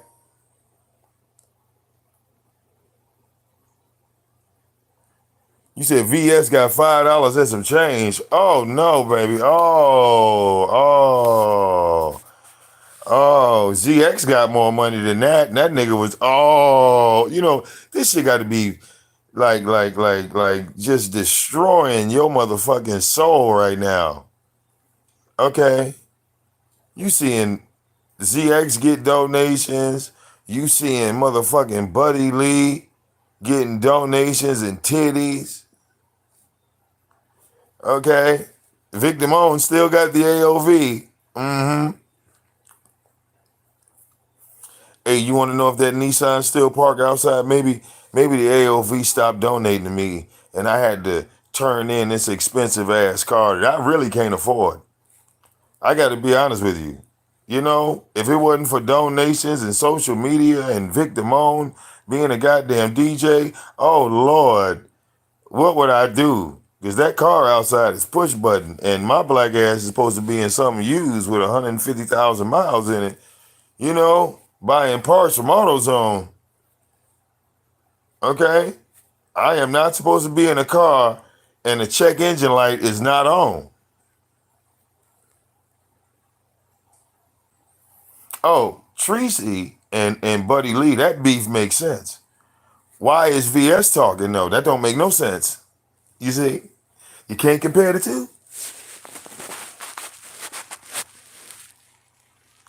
You said VS got $5 and some change. Oh, no, baby. Oh, ZX got more money than that. And that nigga was, this shit got to be like just destroying your motherfucking soul right now. Okay? You seeing ZX get donations. You seeing motherfucking Buddy Lee getting donations and titties. Okay? VicDamoane still got the AOV. Mm-hmm. Hey, you want to know if that Nissan still parked outside? Maybe the AOV stopped donating to me and I had to turn in this expensive ass car that I really can't afford. I got to be honest with you. If it wasn't for donations and social media and VicDamoane being a goddamn DJ, oh Lord, what would I do? Because that car outside is push button and my black ass is supposed to be in something used with 150,000 miles in it, buying parts from AutoZone. Okay? I am not supposed to be in a car and the check engine light is not on. Oh, Tracy and Buddy Lee, that beef makes sense. Why is VS talking? No, that don't make no sense. You see? You can't compare the two.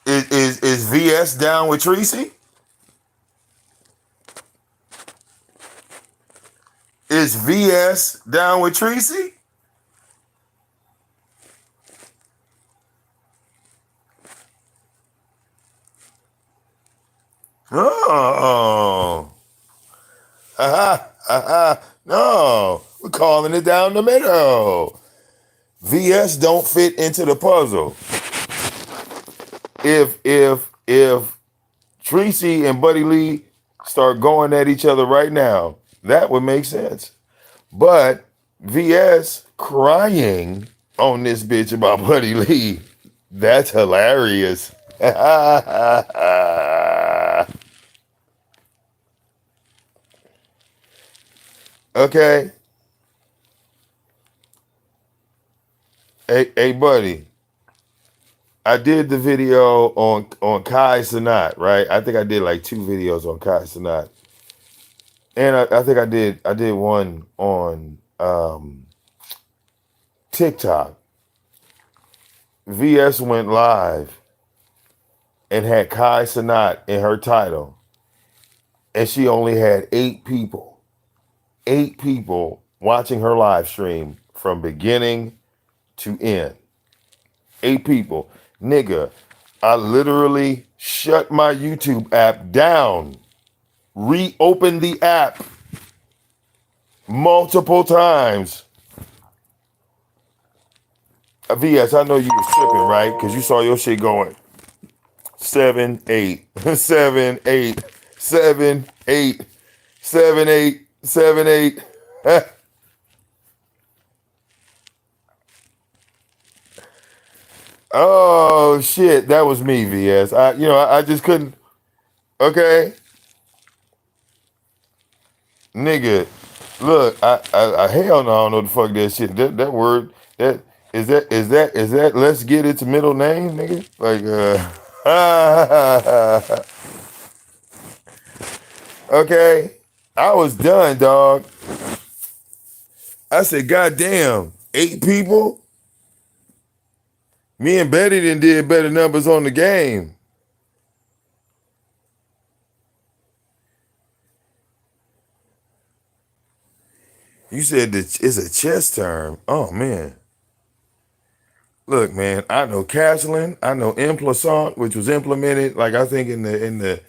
Is VS down with Tracy? Is VS down with Tracy? Oh. No. We're calling it down the middle. VS don't fit into the puzzle. If Tracy and Buddy Lee start going at each other right now, that would make sense. But VS crying on this bitch about Buddy Lee, that's hilarious. Okay. Hey, buddy. I did the video on Kai Cenat, right? I think I did like 2 videos on Kai Cenat. And I think I did one on TikTok. VS went live and had Kai Cenat in her title. And she only had 8 people. 8 people watching her live stream from beginning to end. 8 people. Nigga, I literally shut my YouTube app down, reopened the app multiple times. VS, I know you were tripping, right? Because you saw your shit going 7, 8, 7, 8, 7, 8, 7, 8, 7, 8. Oh shit, that was me, VS. I just couldn't. Okay, nigga, look, I hell no, I don't know the fuck that shit. That word, that is that. Let's get its middle name, nigga. Like, okay, I was done, dog. I said, God damn, 8 people. Me and Betty did better numbers on the game. You said that it's a chess term. Oh man. Look, man, I know castling, I know implaçant, which was implemented like I think in the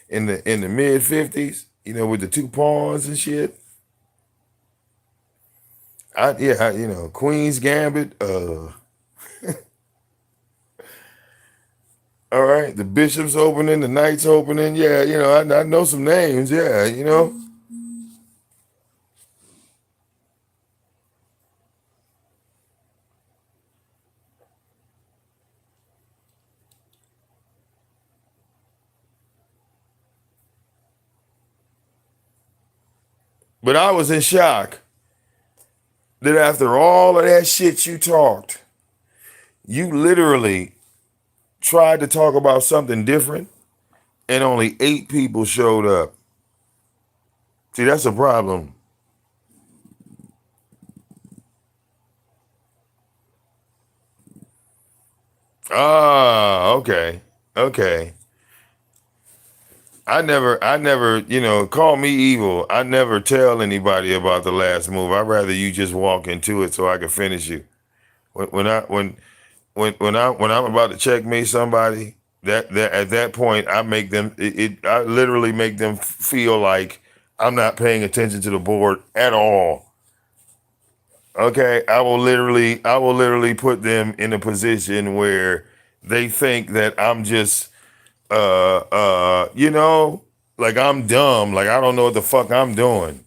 mid 50s, with the 2 pawns and shit. Queen's Gambit, all right, the Bishop's opening, the Knight's opening. Yeah, I know some names, yeah. But I was in shock that after all of that shit you talked, you literally tried to talk about something different and only 8 people showed up. See, that's a problem. Ah, okay. Okay. I never, call me evil. I never tell anybody about the last move. I'd rather you just walk into it so I can finish you. When I'm about to checkmate somebody, that at that point I make them I literally make them feel like I'm not paying attention to the board at all. Okay, I will literally put them in a position where they think that I'm just like I'm dumb, like I don't know what the fuck I'm doing.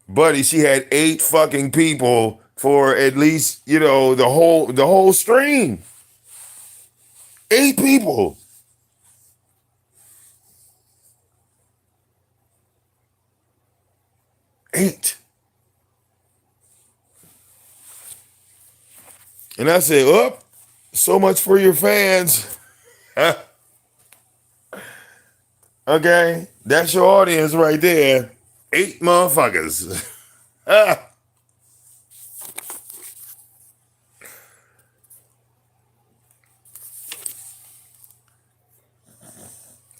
Buddy, she had 8 fucking people for at least, the whole stream. 8 people. 8. And I said, oh, so much for your fans. Okay, that's your audience right there. 8 motherfuckers.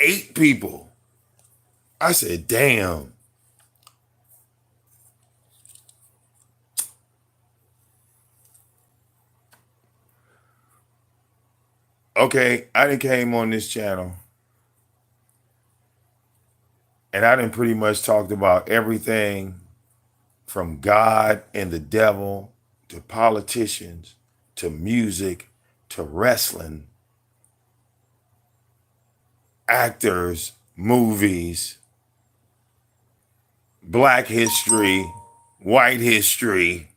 8 people. I said, damn. Okay, I done came on this channel and I done pretty much talked about everything from God and the devil to politicians to music to wrestling, actors, movies, black history, white history,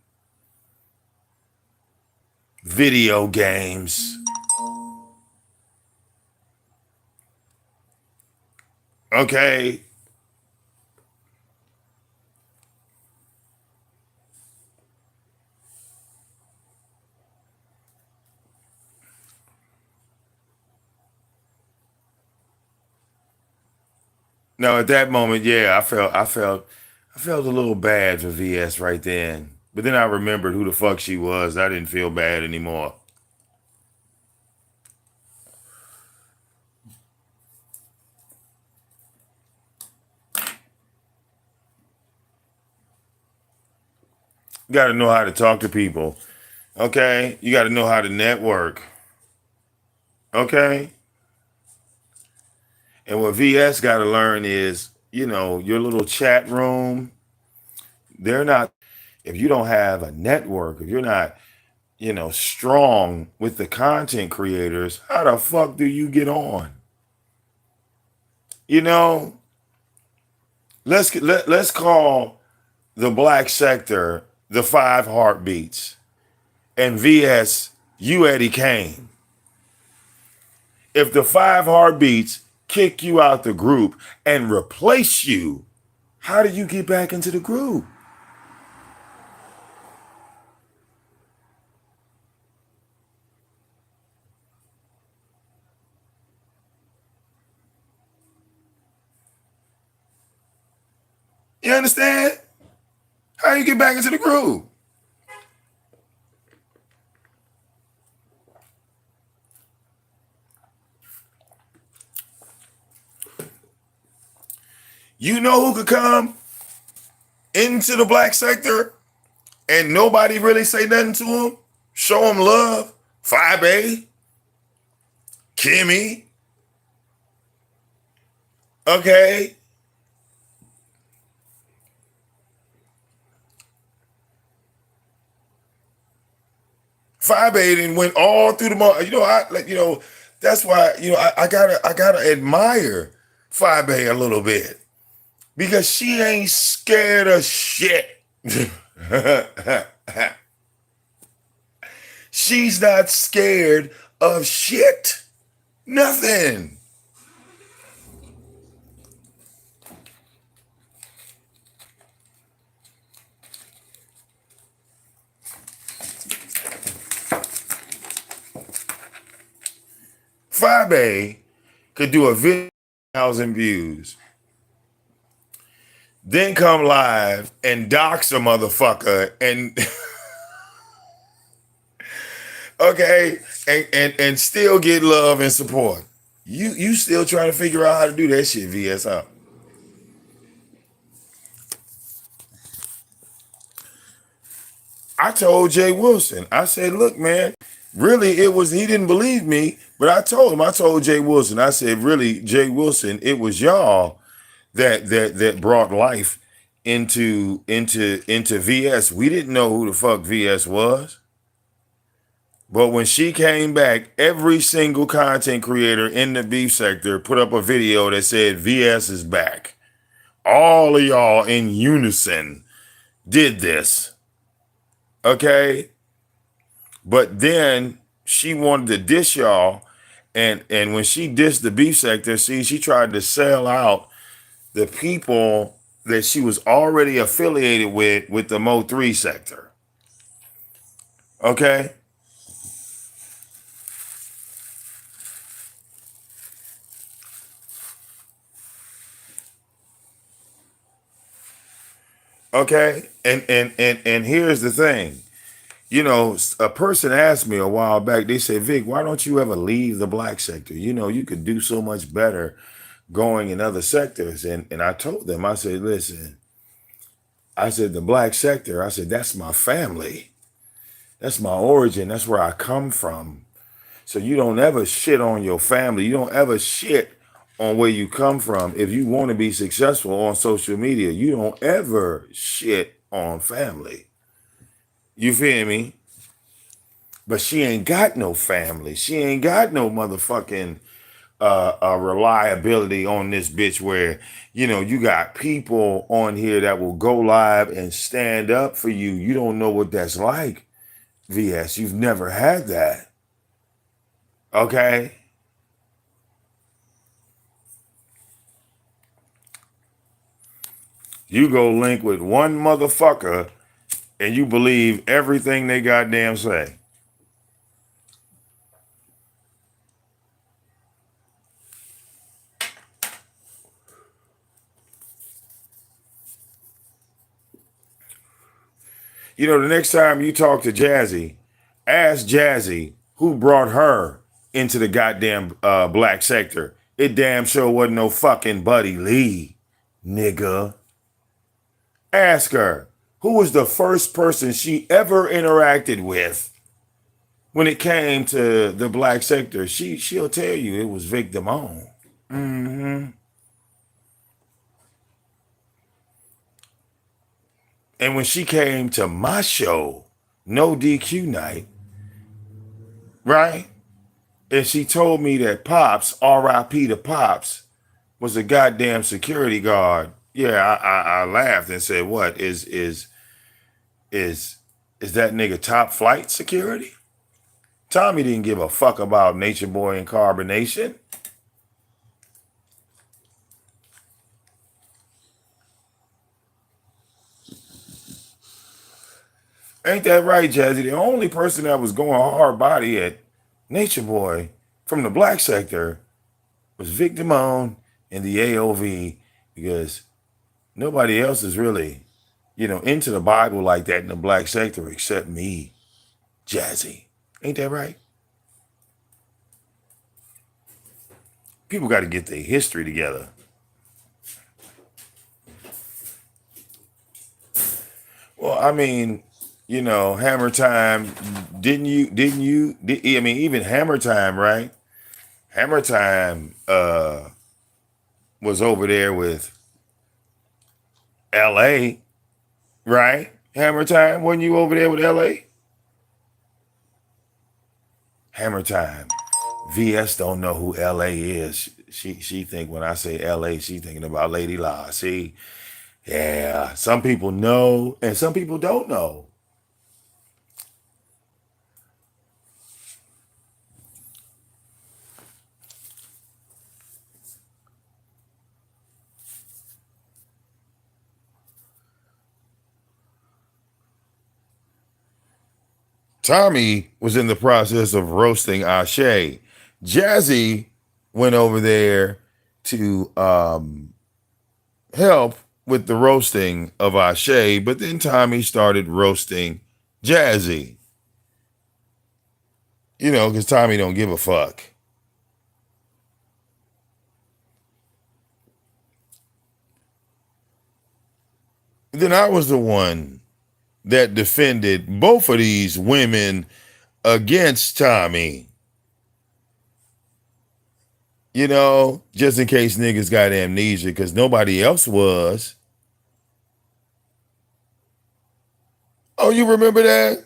video games. Okay. Now at that moment, yeah, I felt a little bad for VS right then. But then I remembered who the fuck she was. I didn't feel bad anymore. You got to know how to talk to people. Okay? You got to know how to network. Okay? And what VS got to learn is, your little chat room, they're not, if you don't have a network, if you're not, strong with the content creators, how the fuck do you get on? You know, let's call the black sector the five heartbeats and VS you Eddie Kane. If the five heartbeats kick you out the group and replace you, how do you get back into the group? You understand? How do you get back into the group? You know who could come into the black sector and nobody really say nothing to him? Show him love? 5A? Kimmy? Okay? 5A and went all through the mall. That's why, I gotta admire 5A a little bit. Because she ain't scared of shit. She's not scared of shit. Nothing. Fabe could do a video 1,000 views, then come live and dox a motherfucker and okay, and still get love and support. You still trying to figure out how to do that shit, VS, huh? I told Jay Wilson, I said, look, man, really, he didn't believe me, but I told Jay Wilson, I said, really, Jay Wilson, it was y'all that brought life into VS. We didn't know who the fuck VS was. But when she came back, every single content creator in the beef sector put up a video that said VS is back. All of y'all in unison did this. Okay? But then she wanted to diss y'all. And when she dissed the beef sector, she tried to sell out the people that she was already affiliated with the Mo 3 sector. Okay? Okay? And here's the thing. A person asked me a while back, they said, Vic, why don't you ever leave the black sector? You could do so much better going in other sectors. And I told them, I said, listen, I said, the black sector, I said, that's my family. That's my origin. That's where I come from. So you don't ever shit on your family. You don't ever shit on where you come from. If you want to be successful on social media, you don't ever shit on family. You feel me? But she ain't got no family. She ain't got no motherfucking reliability on this bitch where, you got people on here that will go live and stand up for you. You don't know what that's like, VS. You've never had that. Okay? You go link with one motherfucker and you believe everything they goddamn say. The next time you talk to Jazzy, ask Jazzy who brought her into the goddamn black sector. It damn sure wasn't no fucking Buddy Lee, nigga. Ask her who was the first person she ever interacted with when it came to the black sector? She'll tell you it was VicDamoane. Mm-hmm. And when she came to my show, No DQ Night, right? And she told me that Pops, R.I.P. to Pops, was a goddamn security guard. Yeah, I laughed and said, "What is that nigga top flight security?" Tommy didn't give a fuck about Nature Boy and Carbonation. Ain't that right, Jazzy? The only person that was going hard body at Nature Boy from the black sector was VicDamoane and the AOV, because nobody else is really, into the Bible like that in the black sector except me, Jazzy. Ain't that right? People got to get their history together. Well, I mean, Hammer Time, even Hammer Time, right? Hammer Time was over there with LA, right? Hammer Time, wasn't you over there with LA? Hammer Time. VS don't know who LA is. She think when I say LA, she thinking about Lady La. See? Yeah, some people know and some people don't know. Tommy was in the process of roasting Ashe. Jazzy went over there to help with the roasting of Ashe, but then Tommy started roasting Jazzy. Because Tommy don't give a fuck. Then I was the one that defended both of these women against Tommy. Just in case niggas got amnesia, because nobody else was. Oh, you remember that?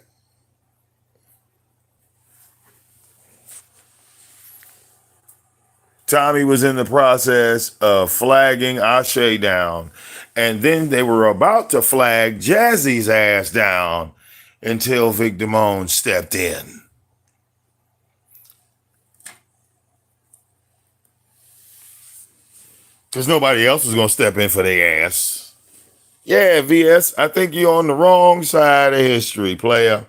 Tommy was in the process of flagging Ashe down, and then they were about to flag Jazzy's ass down until VicDamoane stepped in. Because nobody else was going to step in for their ass. Yeah, VS, I think you're on the wrong side of history, player.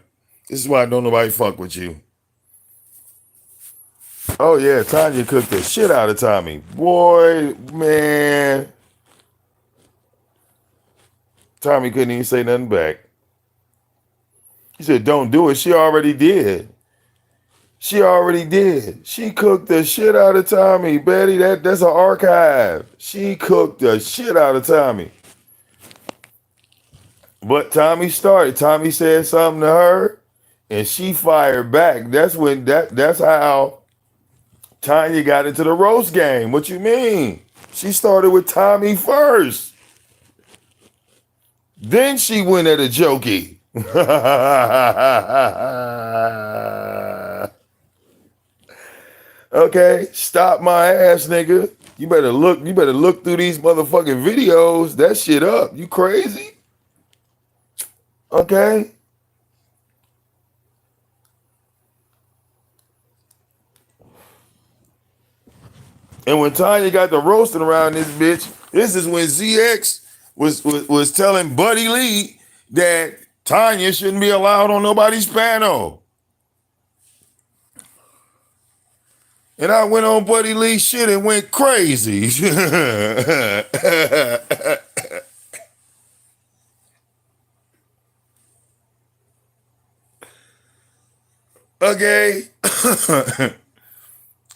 This is why don't nobody fuck with you. Oh, yeah, Tanya cooked the shit out of Tommy. Boy, man. Tommy couldn't even say nothing back. He said, don't do it. She already did. She already did. She cooked the shit out of Tommy, Betty. That's an archive. She cooked the shit out of Tommy. But Tommy started. Tommy said something to her, and she fired back. That's how Tanya got into the roast game. What you mean? She started with Tommy first. Then she went at a jokey. Okay, stop my ass, nigga. You better look through these motherfucking videos. That shit up. You crazy? Okay. And when Tanya got the roasting around this bitch, this is when ZX was telling Buddy Lee that Tanya shouldn't be allowed on nobody's panel. And I went on Buddy Lee's shit and went crazy. Okay.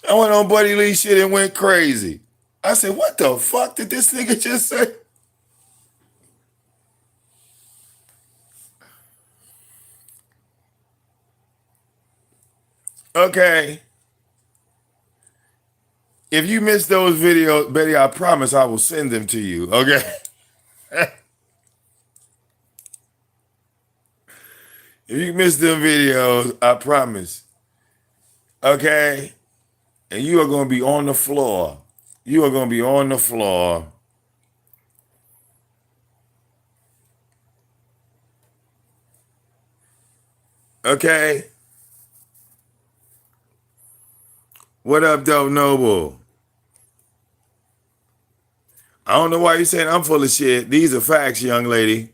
I went on Buddy Lee's shit and went crazy. I said, what the fuck did this nigga just say? Okay. If you missed those videos, Betty, I promise I will send them to you. Okay. If you missed them videos, I promise. Okay. And you are going to be on the floor. You are going to be on the floor. Okay. What up, Dope Noble? I don't know why you saying I'm full of shit. These are facts, young lady.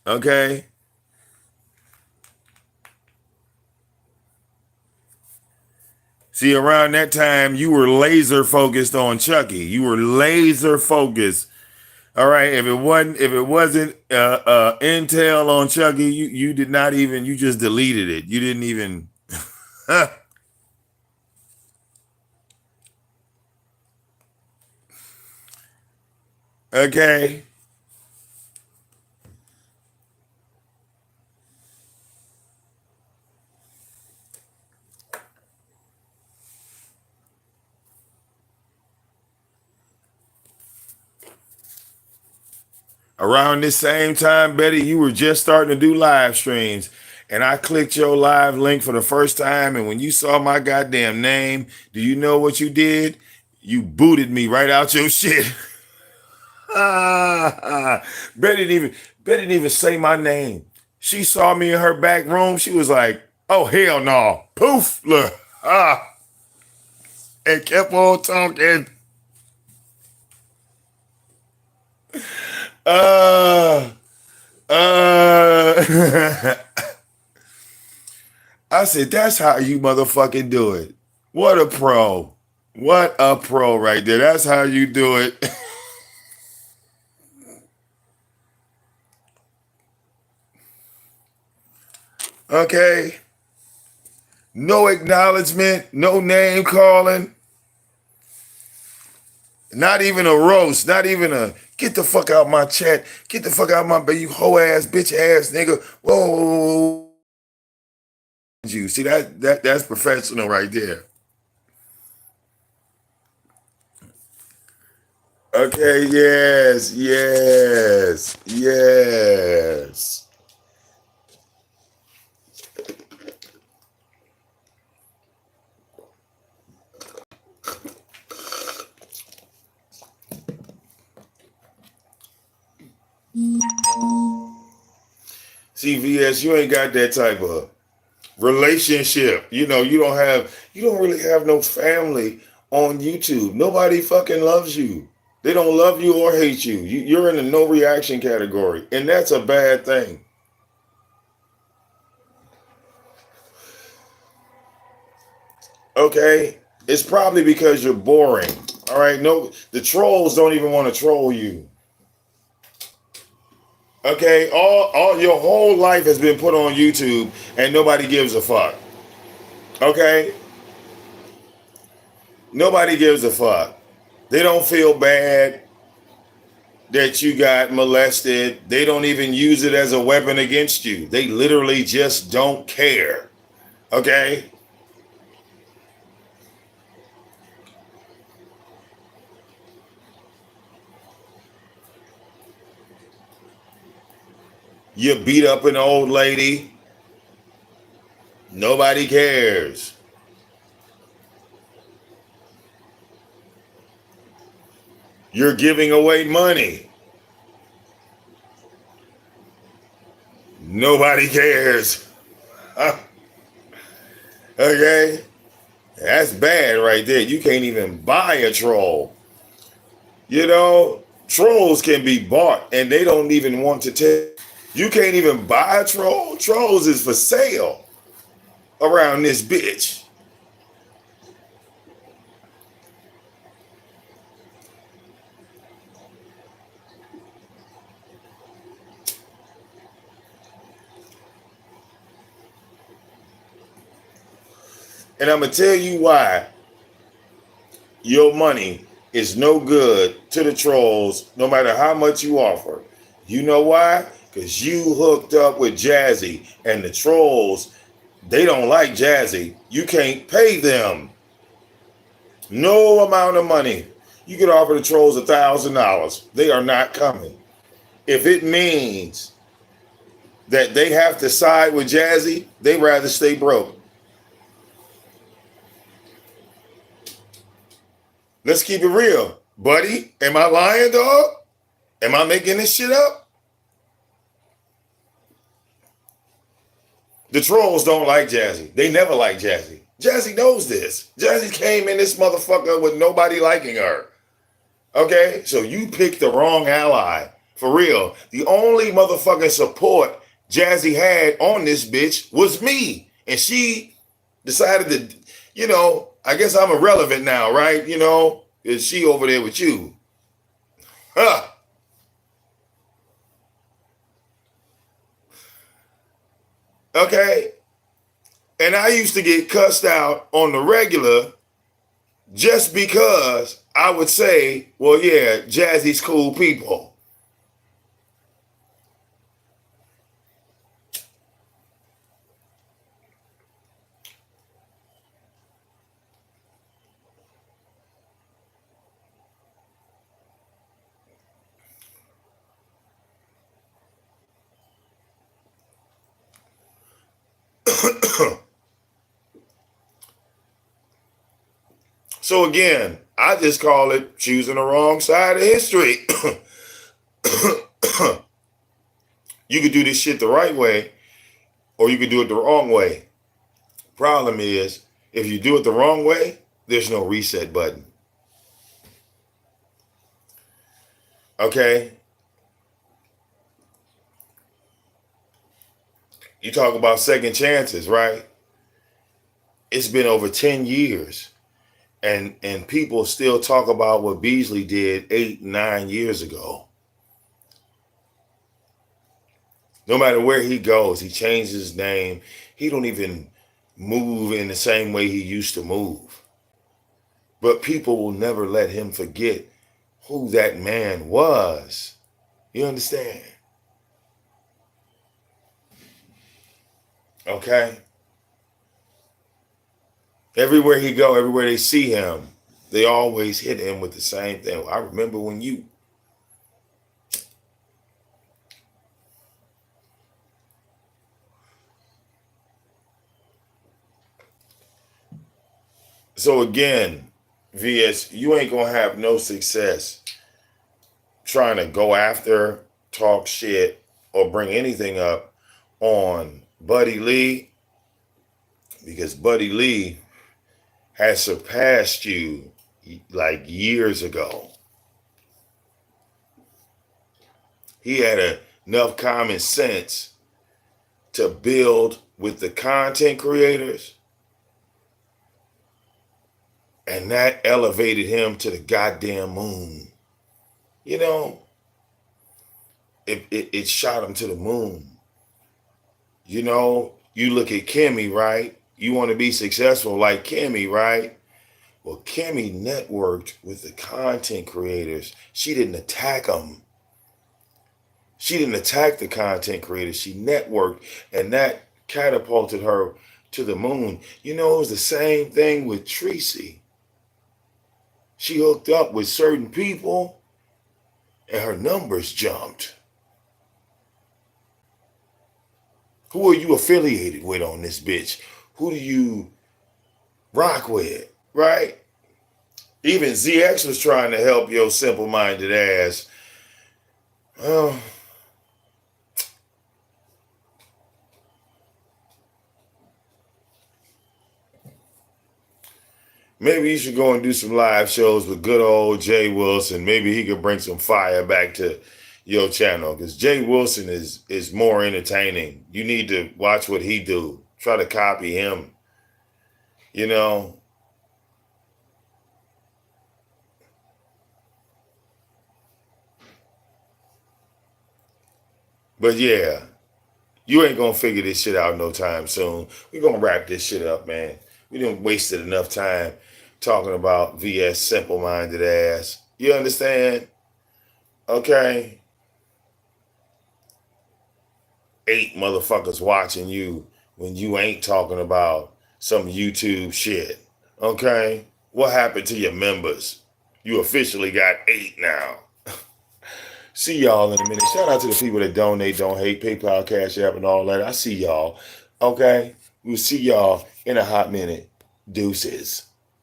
Okay. See, around that time, you were laser focused on Chucky. You were laser focused. All right. If it wasn't intel on Chucky, you did not even. You just deleted it. You didn't even. Okay. Around this same time, Betty, you were just starting to do live streams. And I clicked your live link for the first time. And when you saw my goddamn name, do you know what you did? You booted me right out your shit. Betty didn't even say my name. She saw me in her back room. She was like, oh, hell no. Poof. Look. And kept on talking. Uh, uh. I said, that's how you motherfucking do it. What a pro. What a pro right there. That's how you do it. Okay. No acknowledgement, no name calling, not even a roast, not even a get the fuck out my chat, get the fuck out my you hoe ass, bitch ass nigga. Whoa. You see that's professional right there. Okay, yes. See, VS, you ain't got that type of relationship. You know, you don't really have no family on YouTube. Nobody fucking loves you. They don't love you or hate you. You're in the no reaction category, and that's a bad thing. Okay? It's probably because you're boring. All right? No, the trolls don't even want to troll you. Okay? All your whole life has been put on YouTube and nobody gives a fuck. Okay? Nobody gives a fuck. They don't feel bad that you got molested. They don't even use it as a weapon against you. They literally just don't care. Okay? You beat up an old lady. Nobody cares. You're giving away money. Nobody cares. Okay? That's bad right there. You can't even buy a troll. You know, trolls can be bought and they don't even want to take. You can't even buy a troll. Trolls is for sale around this bitch. And I'm going to tell you why your money is no good to the trolls, no matter how much you offer. You know why? Because you hooked up with Jazzy and the trolls They don't like Jazzy. You can't pay them no amount of money. You could offer the trolls $1,000. They are not coming. If it means that they have to side with Jazzy, they'd rather stay broke. Let's keep it real. Buddy, am I lying, dog? Am I making this shit up? The trolls don't like Jazzy. They never like Jazzy. Jazzy knows this. Jazzy came in this motherfucker with nobody liking her. Okay? So you picked the wrong ally. For real. The only motherfucking support Jazzy had on this bitch was me. And she decided to, you know, I guess I'm irrelevant now, right? You know, is she over there with you? Huh. Okay? And I used to get cussed out on the regular just because I would say, well, yeah, Jazzy's cool people. So again, I just call it choosing the wrong side of history. You could do this shit the right way, or you could do it the wrong way. Problem is, if you do it the wrong way, there's no reset button. Okay? You talk about second chances, right? It's been over 10 years. And people still talk about what Beasley did 8, 9 years ago. No matter where he goes, he changes his name. He don't even move in the same way he used to move. But people will never let him forget who that man was. You understand? Okay? Everywhere he go, everywhere they see him, they always hit him with the same thing. I remember when you. So again, VS, you ain't gonna have no success trying to go after, talk shit, or bring anything up on Buddy Lee, because Buddy Lee has surpassed you like years ago. He had enough common sense to build with the content creators, and that elevated him to the goddamn moon. You know, it shot him to the moon. You know, you look at Kimmy, right? You want to be successful like Kimmy, right? Well, Kimmy networked with the content creators. She didn't attack them. She didn't attack the content creators. She networked, and that catapulted her to the moon. You know, it was the same thing with Tracy. She hooked up with certain people, and her numbers jumped. Who are you affiliated with on this bitch? Who do you rock with, right? Even ZX was trying to help your simple-minded ass. Well, maybe you should go and do some live shows with good old Jay Wilson. Maybe he could bring some fire back to your channel, because Jay Wilson is more entertaining. You need to watch what he do. Try to copy him. You know? But yeah, you ain't gonna figure this shit out no time soon. We're gonna wrap this shit up, man. We didn't wasted enough time talking about VS simple-minded ass. You understand? Okay? 8 motherfuckers watching you when you ain't talking about some YouTube shit. Okay? What happened to your members? You officially got 8 now. See y'all in a minute. Shout out to the people that donate, don't hate, PayPal, Cash App, and all that. I see y'all. Okay? We'll see y'all in a hot minute. Deuces.